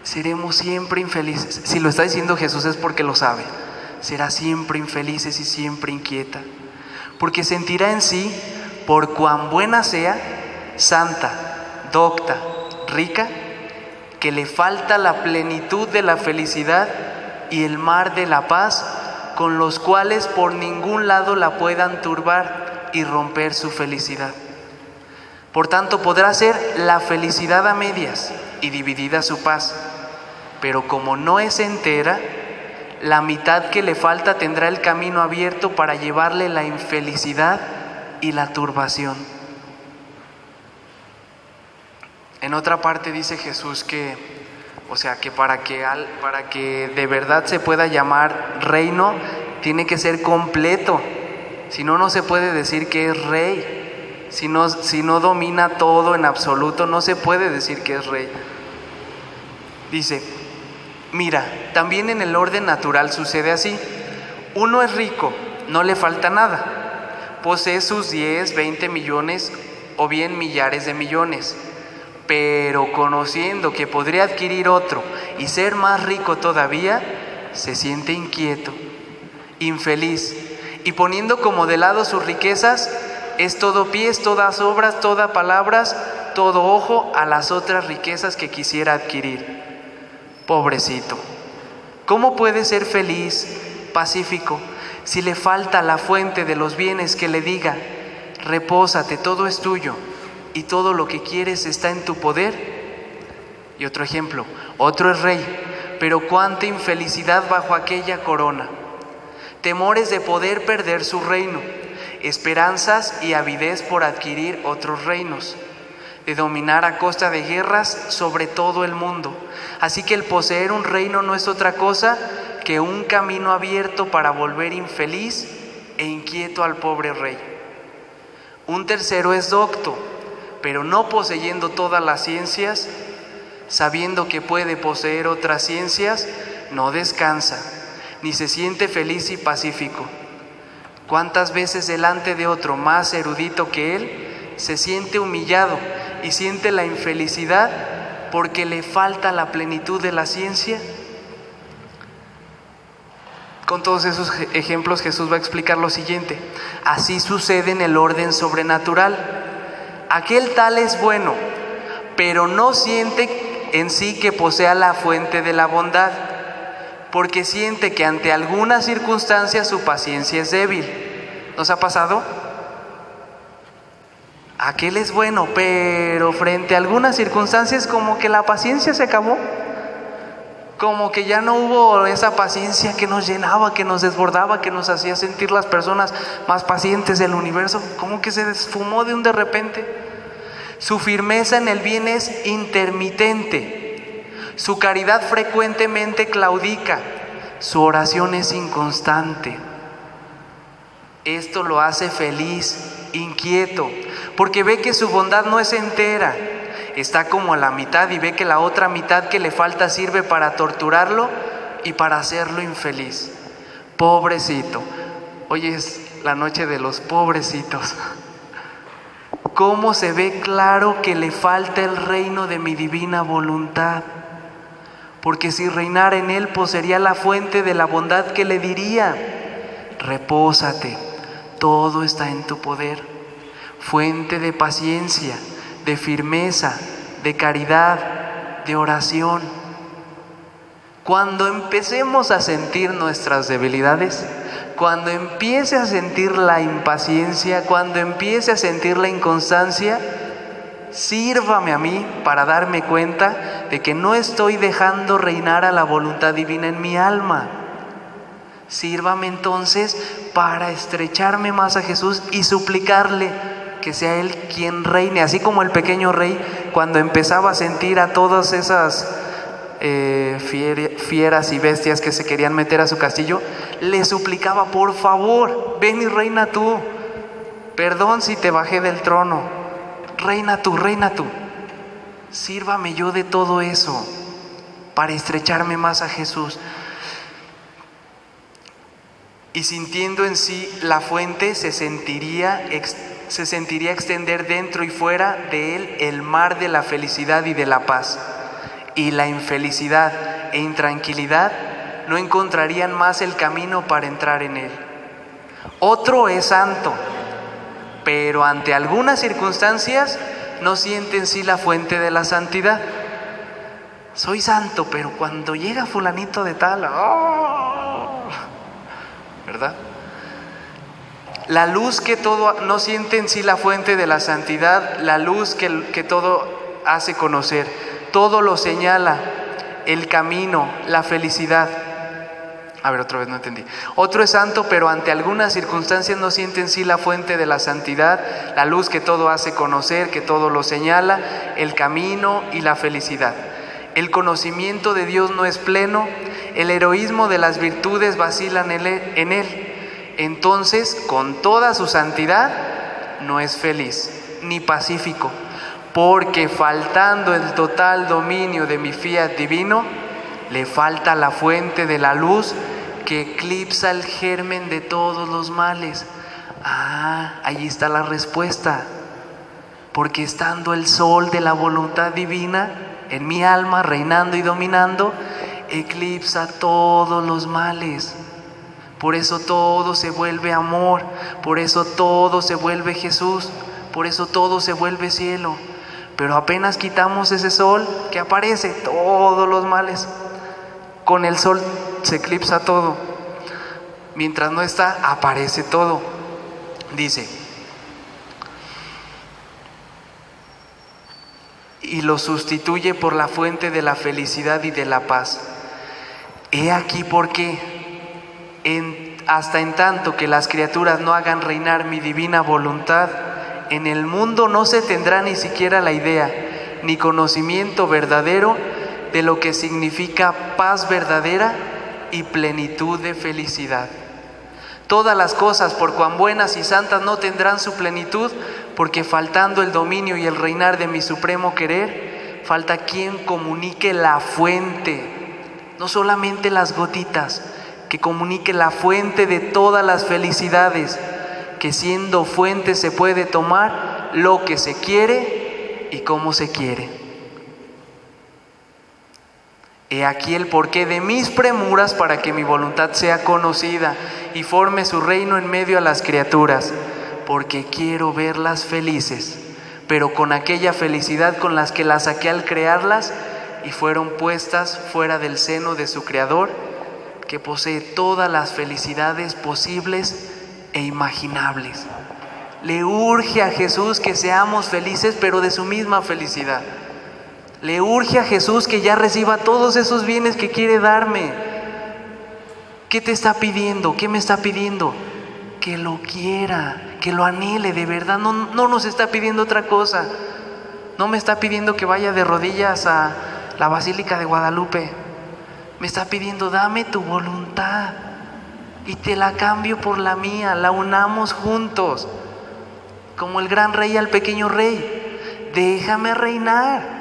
Seremos siempre infelices. Si lo está diciendo Jesús es porque lo sabe. Será siempre infelices y siempre inquieta, porque sentirá en sí, por cuán buena sea, santa, docta, rica, que le falta la plenitud de la felicidad y el mar de la paz, con los cuales por ningún lado la puedan turbar y romper su felicidad. Por tanto, podrá ser la felicidad a medias y dividida su paz, pero como no es entera, la mitad que le falta tendrá el camino abierto para llevarle la infelicidad y la turbación. En otra parte dice Jesús que, o sea, que para que de verdad se pueda llamar reino, tiene que ser completo. Si no, no se puede decir que es rey. Si no domina todo en absoluto, no se puede decir que es rey. Dice: mira, también en el orden natural sucede así. Uno es rico, no le falta nada. Posee sus 10, 20 millones o bien millares de millones. Pero conociendo que podría adquirir otro y ser más rico todavía, se siente inquieto, infeliz, y poniendo como de lado sus riquezas, es todo pies, todas obras, todas palabras, todo ojo a las otras riquezas que quisiera adquirir. Pobrecito, ¿cómo puede ser feliz, pacífico, si le falta la fuente de los bienes que le diga: repósate, todo es tuyo y todo lo que quieres está en tu poder? Y otro ejemplo, otro es rey, pero cuánta infelicidad bajo aquella corona, temores de poder perder su reino, esperanzas y avidez por adquirir otros reinos, de dominar a costa de guerras sobre todo el mundo. Así que el poseer un reino no es otra cosa que un camino abierto para volver infeliz e inquieto al pobre rey. Un tercero es docto, pero no poseyendo todas las ciencias, sabiendo que puede poseer otras ciencias, no descansa, ni se siente feliz y pacífico. ¿Cuántas veces delante de otro más erudito que él se siente humillado y siente la infelicidad porque le falta la plenitud de la ciencia? con todos esos ejemplos Jesús va a explicar lo siguiente: así sucede en el orden sobrenatural. Aquel tal es bueno, pero no siente en sí que posea la fuente de la bondad, porque siente que ante algunas circunstancias su paciencia es débil. ¿Nos ha pasado? Aquel es bueno, pero frente a algunas circunstancias como que la paciencia se acabó. Como que ya no hubo esa paciencia que nos llenaba, que nos desbordaba, que nos hacía sentir las personas más pacientes del universo. Como que se esfumó de repente. Su firmeza en el bien es intermitente. Su caridad frecuentemente claudica. Su oración es inconstante. Esto lo hace feliz, inquieto, porque ve que su bondad no es entera. Está como a la mitad y ve que la otra mitad que le falta sirve para torturarlo y para hacerlo infeliz. Pobrecito. Hoy es la noche de los pobrecitos. ¿Cómo se ve claro que le falta el reino de mi divina voluntad? Porque si reinara en él, poseería la fuente de la bondad que le diría: repósate, todo está en tu poder. Fuente de paciencia, de firmeza, de caridad, de oración. Cuando empecemos a sentir nuestras debilidades, cuando empiece a sentir la impaciencia, cuando empiece a sentir la inconstancia, sírvame a mí para darme cuenta de que no estoy dejando reinar a la voluntad divina en mi alma. Sírvame entonces para estrecharme más a Jesús y suplicarle que sea Él quien reine, así como el pequeño rey cuando empezaba a sentir a todas esas fieras y bestias que se querían meter a su castillo, le suplicaba: por favor, ven y reina tú. Perdón si te bajé del trono, reina tú, reina tú. Sírvame yo de todo eso para estrecharme más a Jesús. Y sintiendo en sí la fuente, se sentiría extender dentro y fuera de él el mar de la felicidad y de la paz. Y la infelicidad e intranquilidad no encontrarían más el camino para entrar en él. Otro es santo, pero ante algunas circunstancias no siente en sí la fuente de la santidad. Soy santo, pero cuando llega fulanito de tal, ¿verdad? La luz que todo no siente en sí la fuente de la santidad, la luz que todo hace conocer, todo lo señala, el camino, la felicidad. A ver, otra vez no entendí. Otro es santo, pero ante algunas circunstancias no siente en sí la fuente de la santidad, la luz que todo hace conocer, que todo lo señala, el camino y la felicidad. El conocimiento de Dios no es pleno, el heroísmo de las virtudes vacilan en él. Entonces, con toda su santidad, no es feliz ni pacífico, porque faltando el total dominio de mi fiat divino, le falta la fuente de la luz que eclipsa el germen de todos los males. Ahí está la respuesta. Porque estando el sol de la voluntad divina en mi alma, reinando y dominando, eclipsa todos los males. Por eso todo se vuelve amor, por eso todo se vuelve Jesús, por eso todo se vuelve cielo. Pero apenas quitamos ese sol que aparece, todos los males. Con el sol se eclipsa todo. Mientras no está, aparece todo. Dice: y lo sustituye por la fuente de la felicidad y de la paz. He aquí por qué, hasta en tanto que las criaturas no hagan reinar mi divina voluntad, en el mundo no se tendrá ni siquiera la idea, ni conocimiento verdadero de lo que significa paz verdadera y plenitud de felicidad. Todas las cosas, por cuán buenas y santas, no tendrán su plenitud, porque faltando el dominio y el reinar de mi supremo querer, falta quien comunique la fuente, no solamente las gotitas, que comunique la fuente de todas las felicidades, que siendo fuente se puede tomar lo que se quiere y cómo se quiere. He aquí el porqué de mis premuras, para que mi voluntad sea conocida y forme su reino en medio a las criaturas, porque quiero verlas felices, pero con aquella felicidad con las que las saqué al crearlas y fueron puestas fuera del seno de su Creador, que posee todas las felicidades posibles e imaginables. Le urge a Jesús que seamos felices, pero de su misma felicidad. Le urge a Jesús que ya reciba todos esos bienes que quiere darme. ¿Qué te está pidiendo? ¿Qué me está pidiendo? Que lo quiera, que lo anhele de verdad. No nos está pidiendo otra cosa. No me está pidiendo que vaya de rodillas a la Basílica de Guadalupe. Me está pidiendo, dame tu voluntad y te la cambio por la mía. La unamos juntos, como el gran rey al pequeño rey. Déjame reinar.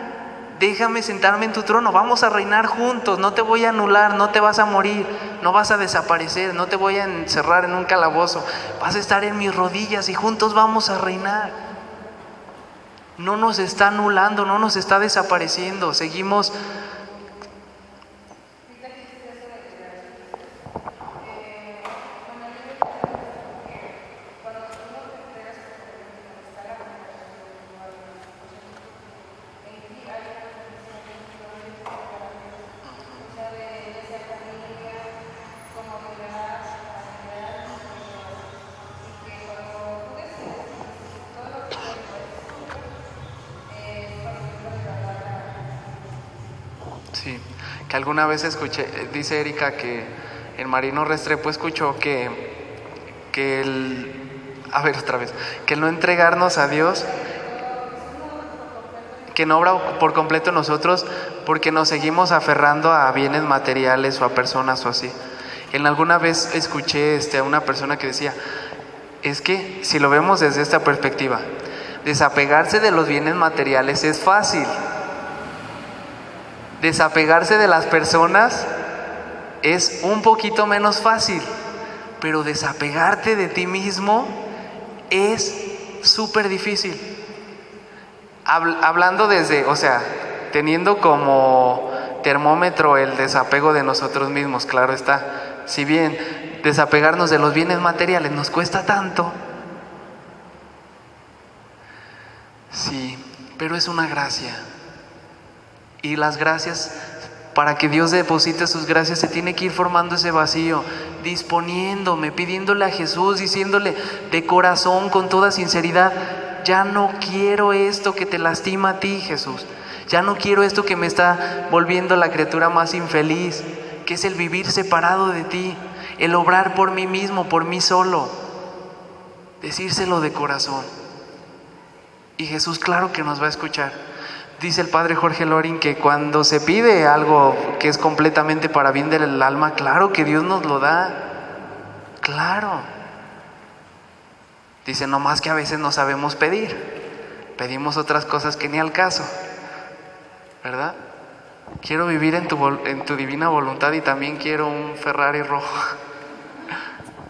Déjame sentarme en tu trono, vamos a reinar juntos, no te voy a anular, no te vas a morir, no vas a desaparecer, no te voy a encerrar en un calabozo, vas a estar en mis rodillas y juntos vamos a reinar. No nos está anulando, no nos está desapareciendo, seguimos. Sí, que alguna vez escuché, dice Erika que en Marino Restrepo escuchó que el no entregarnos a Dios, que no obra por completo en nosotros porque nos seguimos aferrando a bienes materiales o a personas o así. Alguna vez escuché a una persona que decía, es que si lo vemos desde esta perspectiva, desapegarse de los bienes materiales es fácil. Desapegarse de las personas es un poquito menos fácil, pero desapegarte de ti mismo es súper difícil. Hablando teniendo como termómetro el desapego de nosotros mismos, claro está. Si bien desapegarnos de los bienes materiales nos cuesta tanto, sí, pero es una gracia. Y las gracias, para que Dios deposite sus gracias, se tiene que ir formando ese vacío, disponiéndome, pidiéndole a Jesús, diciéndole de corazón, con toda sinceridad, ya no quiero esto que te lastima a ti, Jesús. Ya no quiero esto que me está volviendo la criatura más infeliz, que es el vivir separado de ti, el obrar por mí mismo, por mí solo. Decírselo de corazón. Y Jesús, claro que nos va a escuchar. Dice el padre Jorge Loring que cuando se pide algo que es completamente para bien del alma, claro que Dios nos lo da. Claro. Dice, no más que a veces no sabemos pedir. Pedimos otras cosas que ni al caso. ¿Verdad? Quiero vivir en tu divina voluntad y también quiero un Ferrari rojo.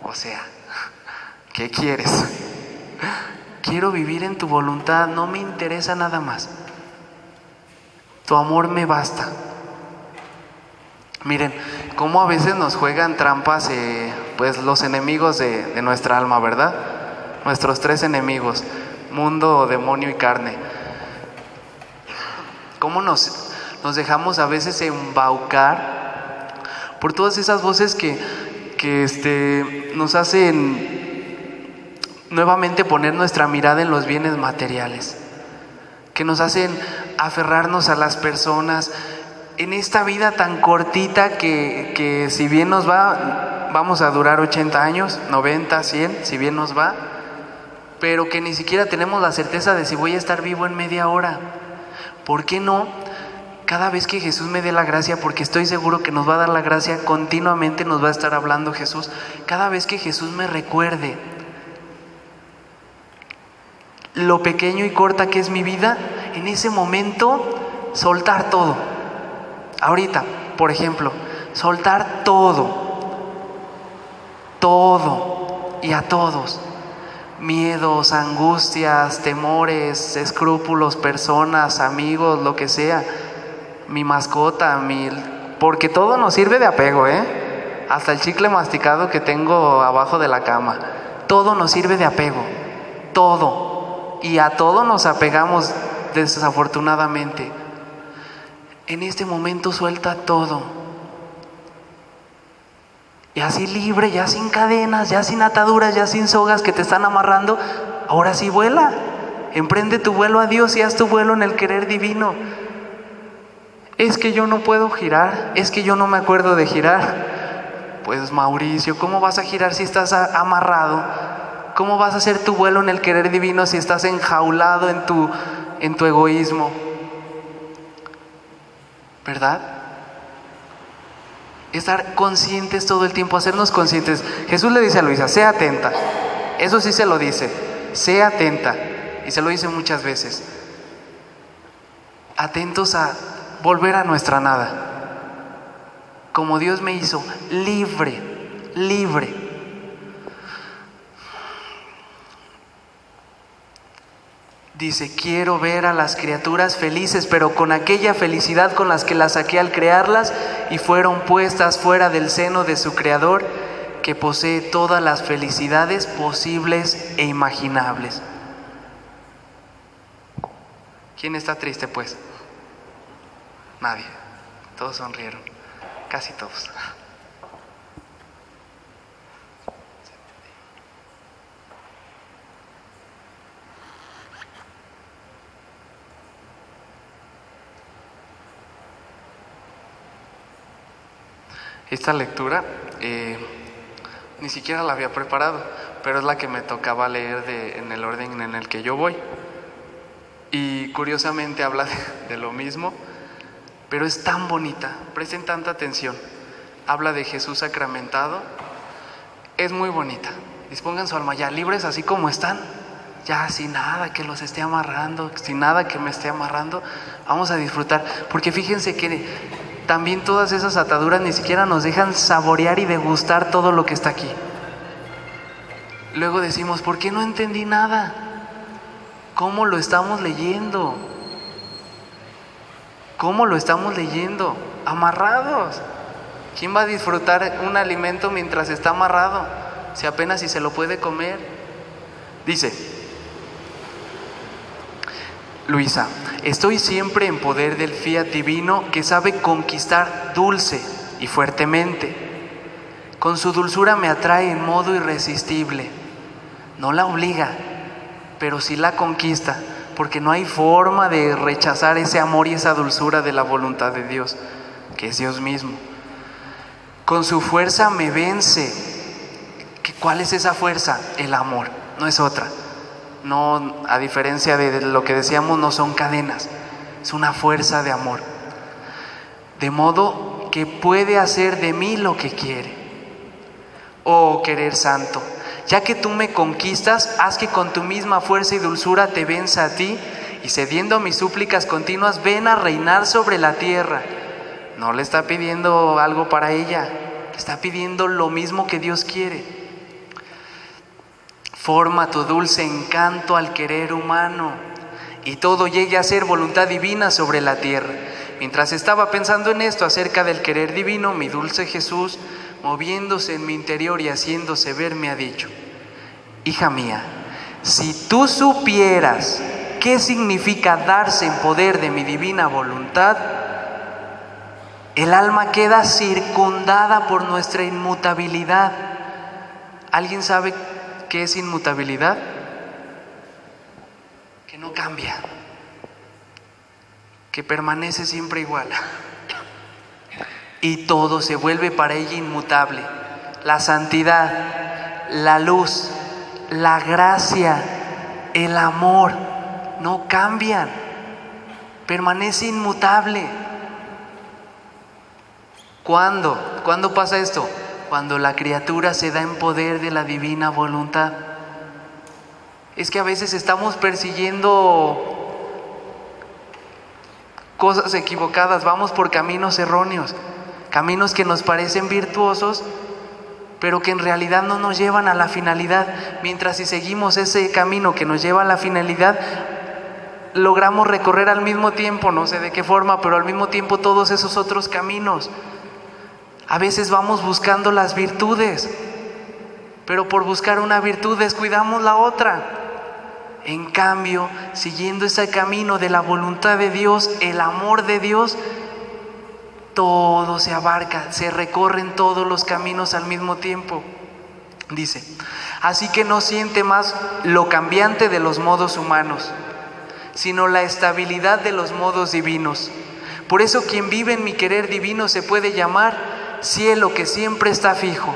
O sea, ¿qué quieres? Quiero vivir en tu voluntad, no me interesa nada más. Tu amor me basta. Miren, cómo a veces nos juegan trampas pues los enemigos de nuestra alma, ¿verdad? Nuestros tres enemigos, mundo, demonio y carne. Cómo nos dejamos a veces embaucar por todas esas voces que nos hacen nuevamente poner nuestra mirada en los bienes materiales, que nos hacen aferrarnos a las personas en esta vida tan cortita que si bien nos va, vamos a durar 80 años, 90, 100, si bien nos va, pero que ni siquiera tenemos la certeza de si voy a estar vivo en media hora. ¿Por qué no? Cada vez que Jesús me dé la gracia, porque estoy seguro que nos va a dar la gracia, continuamente nos va a estar hablando Jesús. Cada vez que Jesús me recuerde lo pequeño y corta que es mi vida, en ese momento soltar todo. Ahorita, por ejemplo, soltar todo y a todos. Miedos, angustias, temores, escrúpulos, personas, amigos, lo que sea, mi mascota, porque todo nos sirve de apego, hasta el chicle masticado que tengo abajo de la cama, todo nos sirve de apego, todo, y a todo nos apegamos desafortunadamente. En este momento suelta todo, ya así libre, ya sin cadenas, ya sin ataduras, ya sin sogas que te están amarrando. Ahora sí vuela, emprende tu vuelo a Dios y haz tu vuelo en el querer divino. Es que yo no puedo girar, es que yo no me acuerdo de girar. Pues Mauricio, ¿cómo vas a girar si estás amarrado? ¿Cómo vas a hacer tu vuelo en el querer divino si estás enjaulado en tu egoísmo? ¿Verdad? Estar conscientes todo el tiempo, hacernos conscientes. Jesús le dice a Luisa, sé atenta. Eso sí se lo dice, sé atenta. Y se lo dice muchas veces. Atentos a volver a nuestra nada. Como Dios me hizo, libre, libre. Dice, quiero ver a las criaturas felices, pero con aquella felicidad con las que las saqué al crearlas y fueron puestas fuera del seno de su Creador, que posee todas las felicidades posibles e imaginables. ¿Quién está triste, pues? Nadie. Todos sonrieron. Casi todos. Esta lectura ni siquiera la había preparado, pero es la que me tocaba leer en el orden en el que yo voy. Y curiosamente habla de lo mismo, pero es tan bonita, presten tanta atención. Habla de Jesús sacramentado, es muy bonita. Dispongan su alma ya libres así como están, ya sin nada que los esté amarrando, sin nada que me esté amarrando. Vamos a disfrutar, porque fíjense que también todas esas ataduras ni siquiera nos dejan saborear y degustar todo lo que está aquí. Luego decimos, ¿por qué no entendí nada? ¿Cómo lo estamos leyendo? ¿Cómo lo estamos leyendo? Amarrados. ¿Quién va a disfrutar un alimento mientras está amarrado? Si apenas si se lo puede comer. Dice Luisa, estoy siempre en poder del fiat divino que sabe conquistar dulce y fuertemente. Con su dulzura me atrae en modo irresistible. No la obliga, pero sí la conquista, porque no hay forma de rechazar ese amor y esa dulzura de la voluntad de Dios, que es Dios mismo. Con su fuerza me vence. ¿Cuál es esa fuerza? El amor, no es otra. No, a diferencia de lo que decíamos, no son cadenas, es una fuerza de amor. De modo que puede hacer de mí lo que quiere. Oh querer santo, ya que tú me conquistas, haz que con tu misma fuerza y dulzura te venza a ti, y cediendo a mis súplicas continuas, ven a reinar sobre la tierra. No le está pidiendo algo para ella, le está pidiendo lo mismo que Dios quiere. Forma tu dulce encanto al querer humano, y todo llegue a ser voluntad divina sobre la tierra. Mientras estaba pensando en esto acerca del querer divino, mi dulce Jesús, moviéndose en mi interior y haciéndose ver, me ha dicho: hija mía, si tú supieras qué significa darse en poder de mi divina voluntad, el alma queda circundada por nuestra inmutabilidad. ¿Alguien sabe qué es inmutabilidad? Que no cambia, que permanece siempre igual. Y todo se vuelve para ella inmutable. La santidad, la luz, la gracia, el amor, no cambian, permanece inmutable. ¿Cuándo? ¿Cuándo pasa esto? Cuando la criatura se da en poder de la divina voluntad. Es que a veces estamos persiguiendo cosas equivocadas, vamos por caminos erróneos, caminos que nos parecen virtuosos, pero que en realidad no nos llevan a la finalidad. Mientras si seguimos ese camino que nos lleva a la finalidad, logramos recorrer al mismo tiempo, no sé de qué forma, pero al mismo tiempo todos esos otros caminos. A veces vamos buscando las virtudes, pero por buscar una virtud descuidamos la otra. En cambio, siguiendo ese camino de la voluntad de Dios, el amor de Dios, todo se abarca, se recorren todos los caminos al mismo tiempo. Dice, así que no siente más lo cambiante de los modos humanos, sino la estabilidad de los modos divinos. Por eso quien vive en mi querer divino se puede llamar cielo que siempre está fijo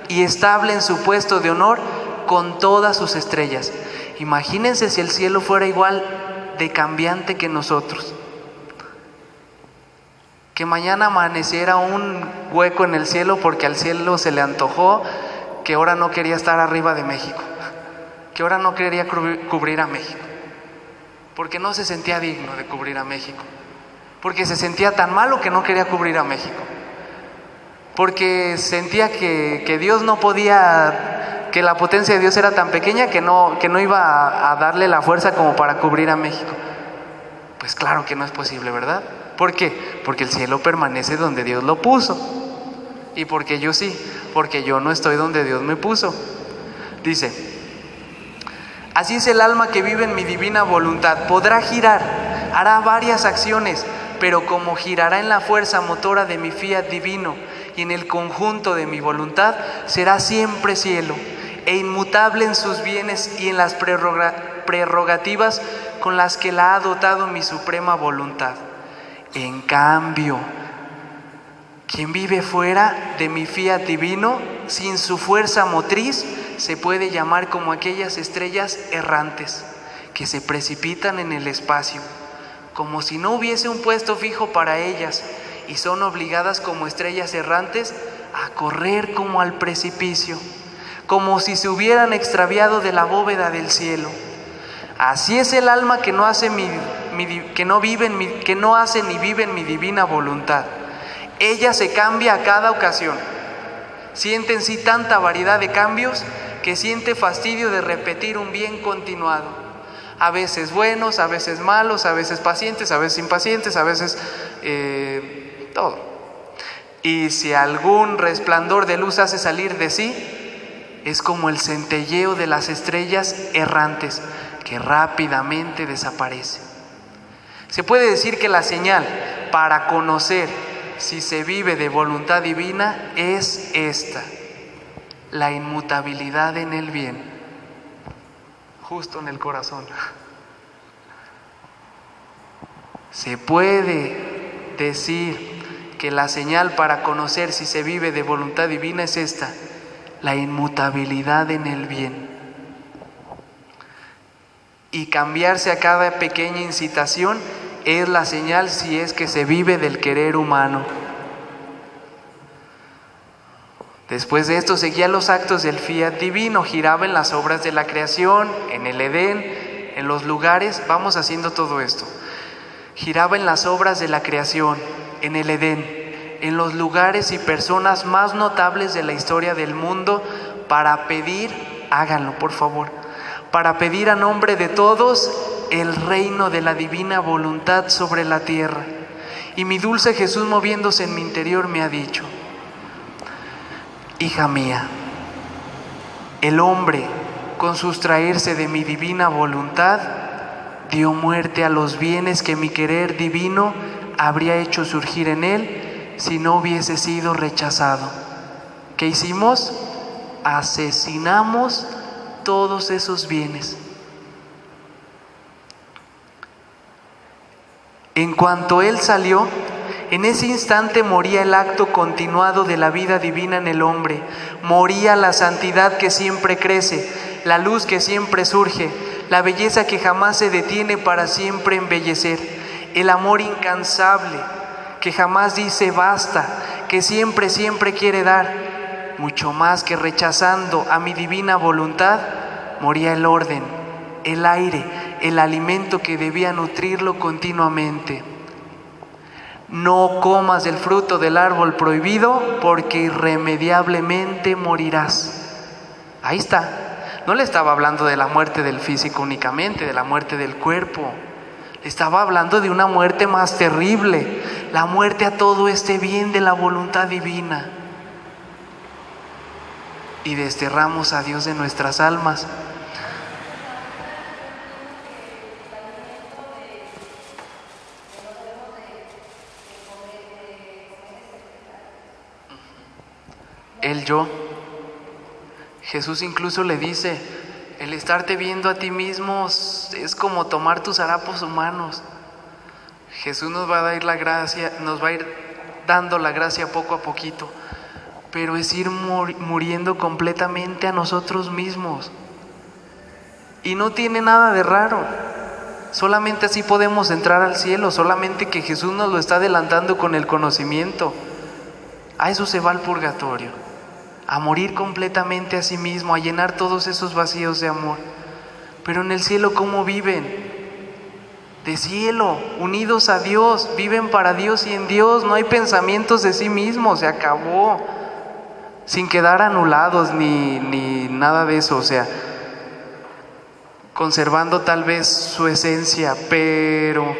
y estable en su puesto de honor con todas sus estrellas. Imagínense si el cielo fuera igual de cambiante que nosotros. Que mañana amaneciera un hueco en el cielo porque al cielo se le antojó que ahora no quería estar arriba de México, que ahora no quería cubrir a México, porque no se sentía digno de cubrir a México, porque se sentía tan malo que no quería cubrir a México, porque sentía que Dios no podía, que la potencia de Dios era tan pequeña que no iba a darle la fuerza como para cubrir a México. Pues claro que no es posible, ¿verdad? ¿Por qué? Porque el cielo permanece donde Dios lo puso. Y porque yo sí, porque yo no estoy donde Dios me puso. Dice, así es el alma que vive en mi divina voluntad. Podrá girar, hará varias acciones, pero como girará en la fuerza motora de mi fiat divino y en el conjunto de mi voluntad, será siempre cielo e inmutable en sus bienes y en las prerrogativas con las que la ha dotado mi suprema voluntad. En cambio, quien vive fuera de mi fiat divino, sin su fuerza motriz, se puede llamar como aquellas estrellas errantes que se precipitan en el espacio, como si no hubiese un puesto fijo para ellas, y son obligadas como estrellas errantes a correr como al precipicio, como si se hubieran extraviado de la bóveda del cielo. Así es el alma que no hace ni vive en mi divina voluntad. Ella se cambia a cada ocasión. Siente en sí tanta variedad de cambios que siente fastidio de repetir un bien continuado. A veces buenos, a veces malos, a veces pacientes, a veces impacientes, a veces todo. Y si algún resplandor de luz hace salir de sí, es como el centelleo de las estrellas errantes que rápidamente desaparece. Se puede decir que la señal para conocer si se vive de voluntad divina es esta: la inmutabilidad en el bien, justo en el corazón. Se puede decir que la señal para conocer si se vive de voluntad divina es esta: la inmutabilidad en el bien. Y cambiarse a cada pequeña incitación es la señal si es que se vive del querer humano. Después de esto seguía los actos del fiat divino, giraba en las obras de la creación, en el Edén, en los lugares, vamos haciendo todo esto. Giraba en las obras de la creación, en el Edén, en los lugares y personas más notables de la historia del mundo para pedir, háganlo por favor, para pedir a nombre de todos el reino de la divina voluntad sobre la tierra. Y mi dulce Jesús, moviéndose en mi interior, me ha dicho: hija mía, el hombre, con sustraerse de mi divina voluntad, dio muerte a los bienes que mi querer divino habría hecho surgir en él si no hubiese sido rechazado. ¿Qué hicimos? Asesinamos todos esos bienes. En cuanto él salió, en ese instante moría el acto continuado de la vida divina en el hombre, moría la santidad que siempre crece, la luz que siempre surge, la belleza que jamás se detiene para siempre embellecer, el amor incansable que jamás dice basta, que siempre quiere dar. Mucho más que rechazando a mi divina voluntad, moría el orden, el aire, el alimento que debía nutrirlo continuamente. No comas del fruto del árbol prohibido, porque irremediablemente morirás. Ahí está. No le estaba hablando de la muerte del físico únicamente, de la muerte del cuerpo. Estaba hablando de una muerte más terrible, la muerte a todo este bien de la voluntad divina. Y desterramos a Dios de nuestras almas. El yo. Jesús incluso le dice, el estarte viendo a ti mismo es como tomar tus harapos humanos. Jesús nos va a dar la gracia, nos va a ir dando la gracia poco a poquito, pero es ir muriendo completamente a nosotros mismos. Y no tiene nada de raro. Solamente así podemos entrar al cielo, solamente que Jesús nos lo está adelantando con el conocimiento. A eso se va el purgatorio, a morir completamente a sí mismo, a llenar todos esos vacíos de amor. Pero en el cielo, ¿cómo viven? De cielo, unidos a Dios, viven para Dios y en Dios. No hay pensamientos de sí mismos, se acabó, sin quedar anulados ni nada de eso, o sea, conservando tal vez su esencia, pero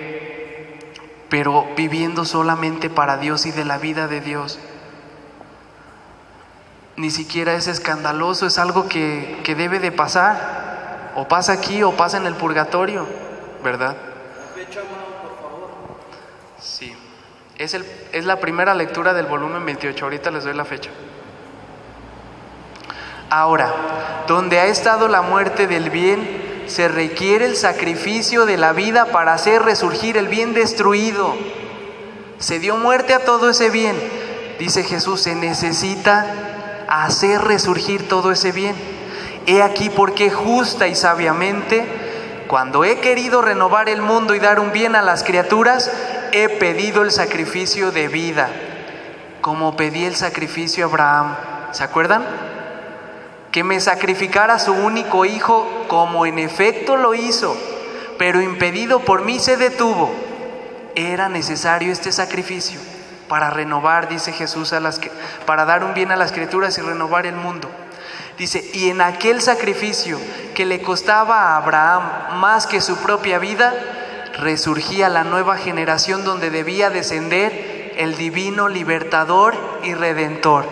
viviendo solamente para Dios y de la vida de Dios. Ni siquiera es escandaloso, es algo que debe de pasar, o pasa aquí o pasa en el purgatorio, ¿verdad? La fecha, hermano, por favor. Sí, es la primera lectura del volumen 28, ahorita les doy la fecha. Ahora, donde ha estado la muerte del bien, se requiere el sacrificio de la vida para hacer resurgir el bien destruido. Se dio muerte a todo ese bien, dice Jesús, se necesita hacer resurgir todo ese bien. He aquí por qué justa y sabiamente, cuando he querido renovar el mundo y dar un bien a las criaturas, he pedido el sacrificio de vida, como pedí el sacrificio a Abraham. ¿Se acuerdan? Que me sacrificara su único hijo, como en efecto lo hizo, pero impedido por mí se detuvo. Era necesario este sacrificio para renovar, dice Jesús, para dar un bien a las criaturas y renovar el mundo. Dice, y en aquel sacrificio que le costaba a Abraham más que su propia vida, resurgía la nueva generación donde debía descender el divino libertador y redentor.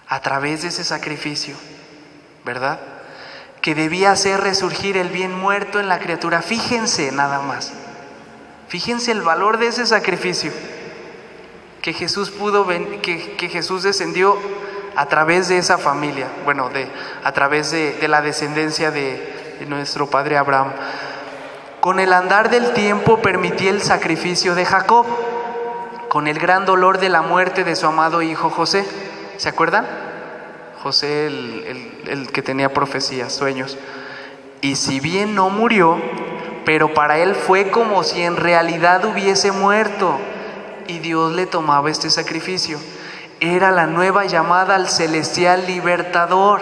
A través de ese sacrificio, ¿verdad? Que debía hacer resurgir el bien muerto en la criatura. Fíjense nada más. Fíjense el valor de ese sacrificio. Que Jesús que Jesús descendió a través de esa familia. Bueno, a través de la descendencia de nuestro padre Abraham. Con el andar del tiempo permití el sacrificio de Jacob, con el gran dolor de la muerte de su amado hijo José. ¿Se acuerdan? José, el que tenía profecías, sueños. Y si bien no murió, pero para él fue como si en realidad hubiese muerto, y Dios le tomaba este sacrificio. Era la nueva llamada al celestial libertador,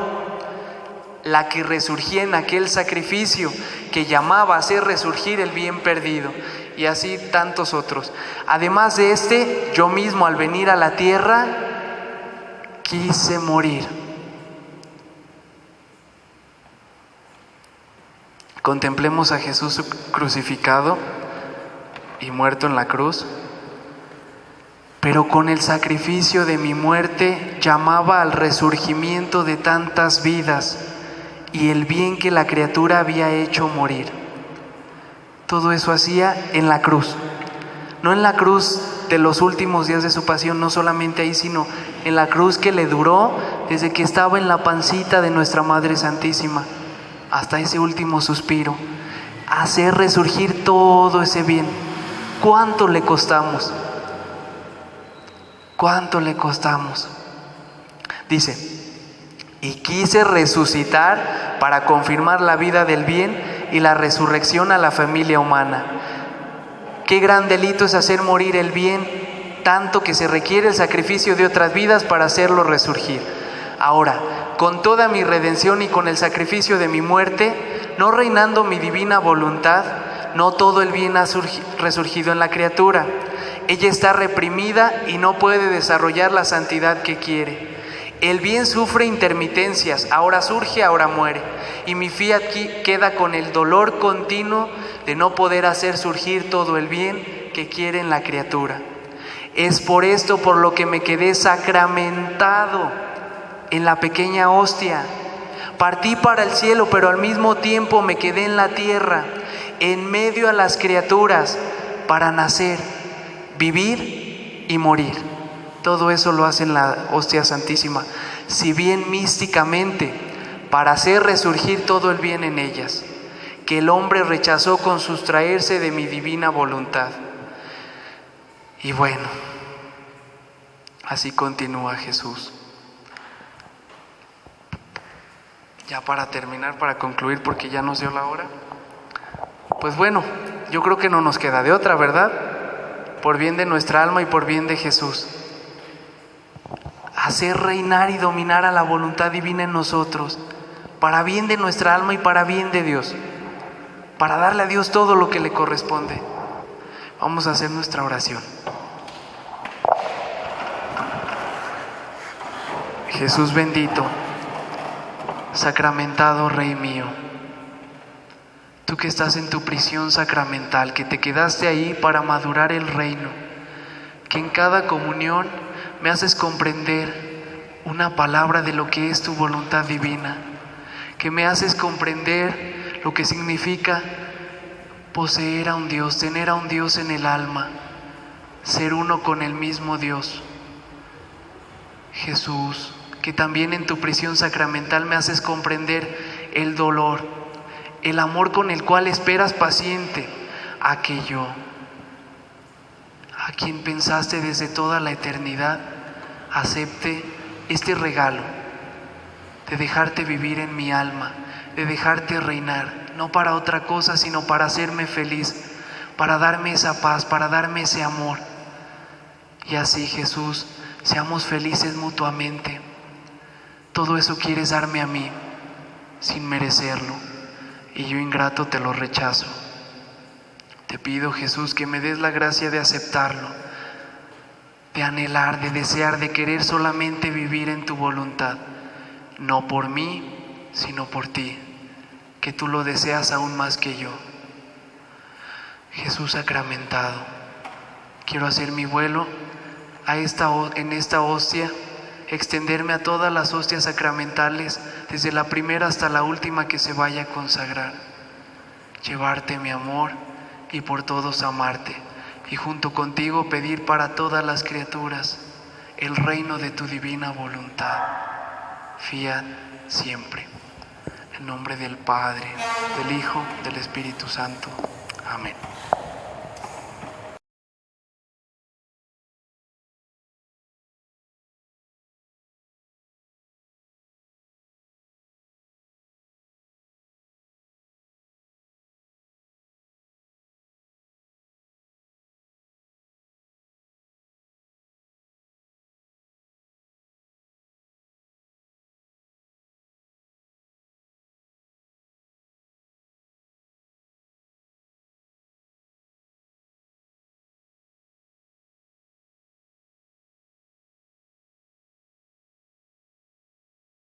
la que resurgía en aquel sacrificio, que llamaba a hacer resurgir el bien perdido, y así tantos otros. Además de este, yo mismo al venir a la tierra quise morir. Contemplemos a Jesús crucificado y muerto en la cruz, pero con el sacrificio de mi muerte llamaba al resurgimiento de tantas vidas y el bien que la criatura había hecho morir. Todo eso hacía en la cruz, no en la cruz de los últimos días de su pasión, no solamente ahí, sino en la cruz que le duró desde que estaba en la pancita de nuestra Madre Santísima hasta ese último suspiro. Hacer resurgir todo ese bien. ¿Cuánto le costamos? ¿Cuánto le costamos? Dice, y quise resucitar para confirmar la vida del bien y la resurrección a la familia humana. Qué gran delito es hacer morir el bien, tanto que se requiere el sacrificio de otras vidas para hacerlo resurgir. Ahora, con toda mi redención y con el sacrificio de mi muerte, no reinando mi divina voluntad, no todo el bien ha resurgido en la criatura. Ella está reprimida y no puede desarrollar la santidad que quiere. El bien sufre intermitencias, ahora surge, ahora muere. Y mi fiat queda con el dolor continuo de no poder hacer surgir todo el bien que quiere en la criatura. Es por esto por lo que me quedé sacramentado en la pequeña hostia. Partí para el cielo, pero al mismo tiempo me quedé en la tierra, en medio a las criaturas, para nacer, vivir y morir. Todo eso lo hace en la hostia santísima, si bien místicamente, para hacer resurgir todo el bien en ellas, que el hombre rechazó con sustraerse de mi divina voluntad. Y bueno, así continúa Jesús. Ya para terminar, para concluir, porque ya nos dio la hora. Pues bueno, yo creo que no nos queda de otra, ¿verdad? Por bien de nuestra alma y por bien de Jesús. Hacer reinar y dominar a la voluntad divina en nosotros, para bien de nuestra alma y para bien de Dios, para darle a Dios todo lo que le corresponde. Vamos a hacer nuestra oración. Jesús bendito, sacramentado Rey mío, tú que estás en tu prisión sacramental, que te quedaste ahí para madurar el reino, que en cada comunión me haces comprender una palabra de lo que es tu voluntad divina, que me haces comprender lo que significa poseer a un Dios, tener a un Dios en el alma, ser uno con el mismo Dios. Jesús, que también en tu prisión sacramental me haces comprender el dolor, el amor con el cual esperas paciente a que yo, a quien pensaste desde toda la eternidad, acepte este regalo de dejarte vivir en mi alma, de dejarte reinar, no para otra cosa, sino para hacerme feliz, para darme esa paz, para darme ese amor. Y así, Jesús, seamos felices mutuamente. Todo eso quieres darme a mí, sin merecerlo, y yo ingrato te lo rechazo. Te pido, Jesús, que me des la gracia de aceptarlo, de anhelar, de desear, de querer solamente vivir en tu voluntad, no por mí, sino por ti, que tú lo deseas aún más que yo. Jesús sacramentado, quiero hacer mi vuelo en esta hostia, extenderme a todas las hostias sacramentales, desde la primera hasta la última que se vaya a consagrar, llevarte mi amor y por todos amarte, y junto contigo pedir para todas las criaturas el reino de tu divina voluntad. Fiat siempre. En nombre del Padre, del Hijo, del Espíritu Santo. Amén.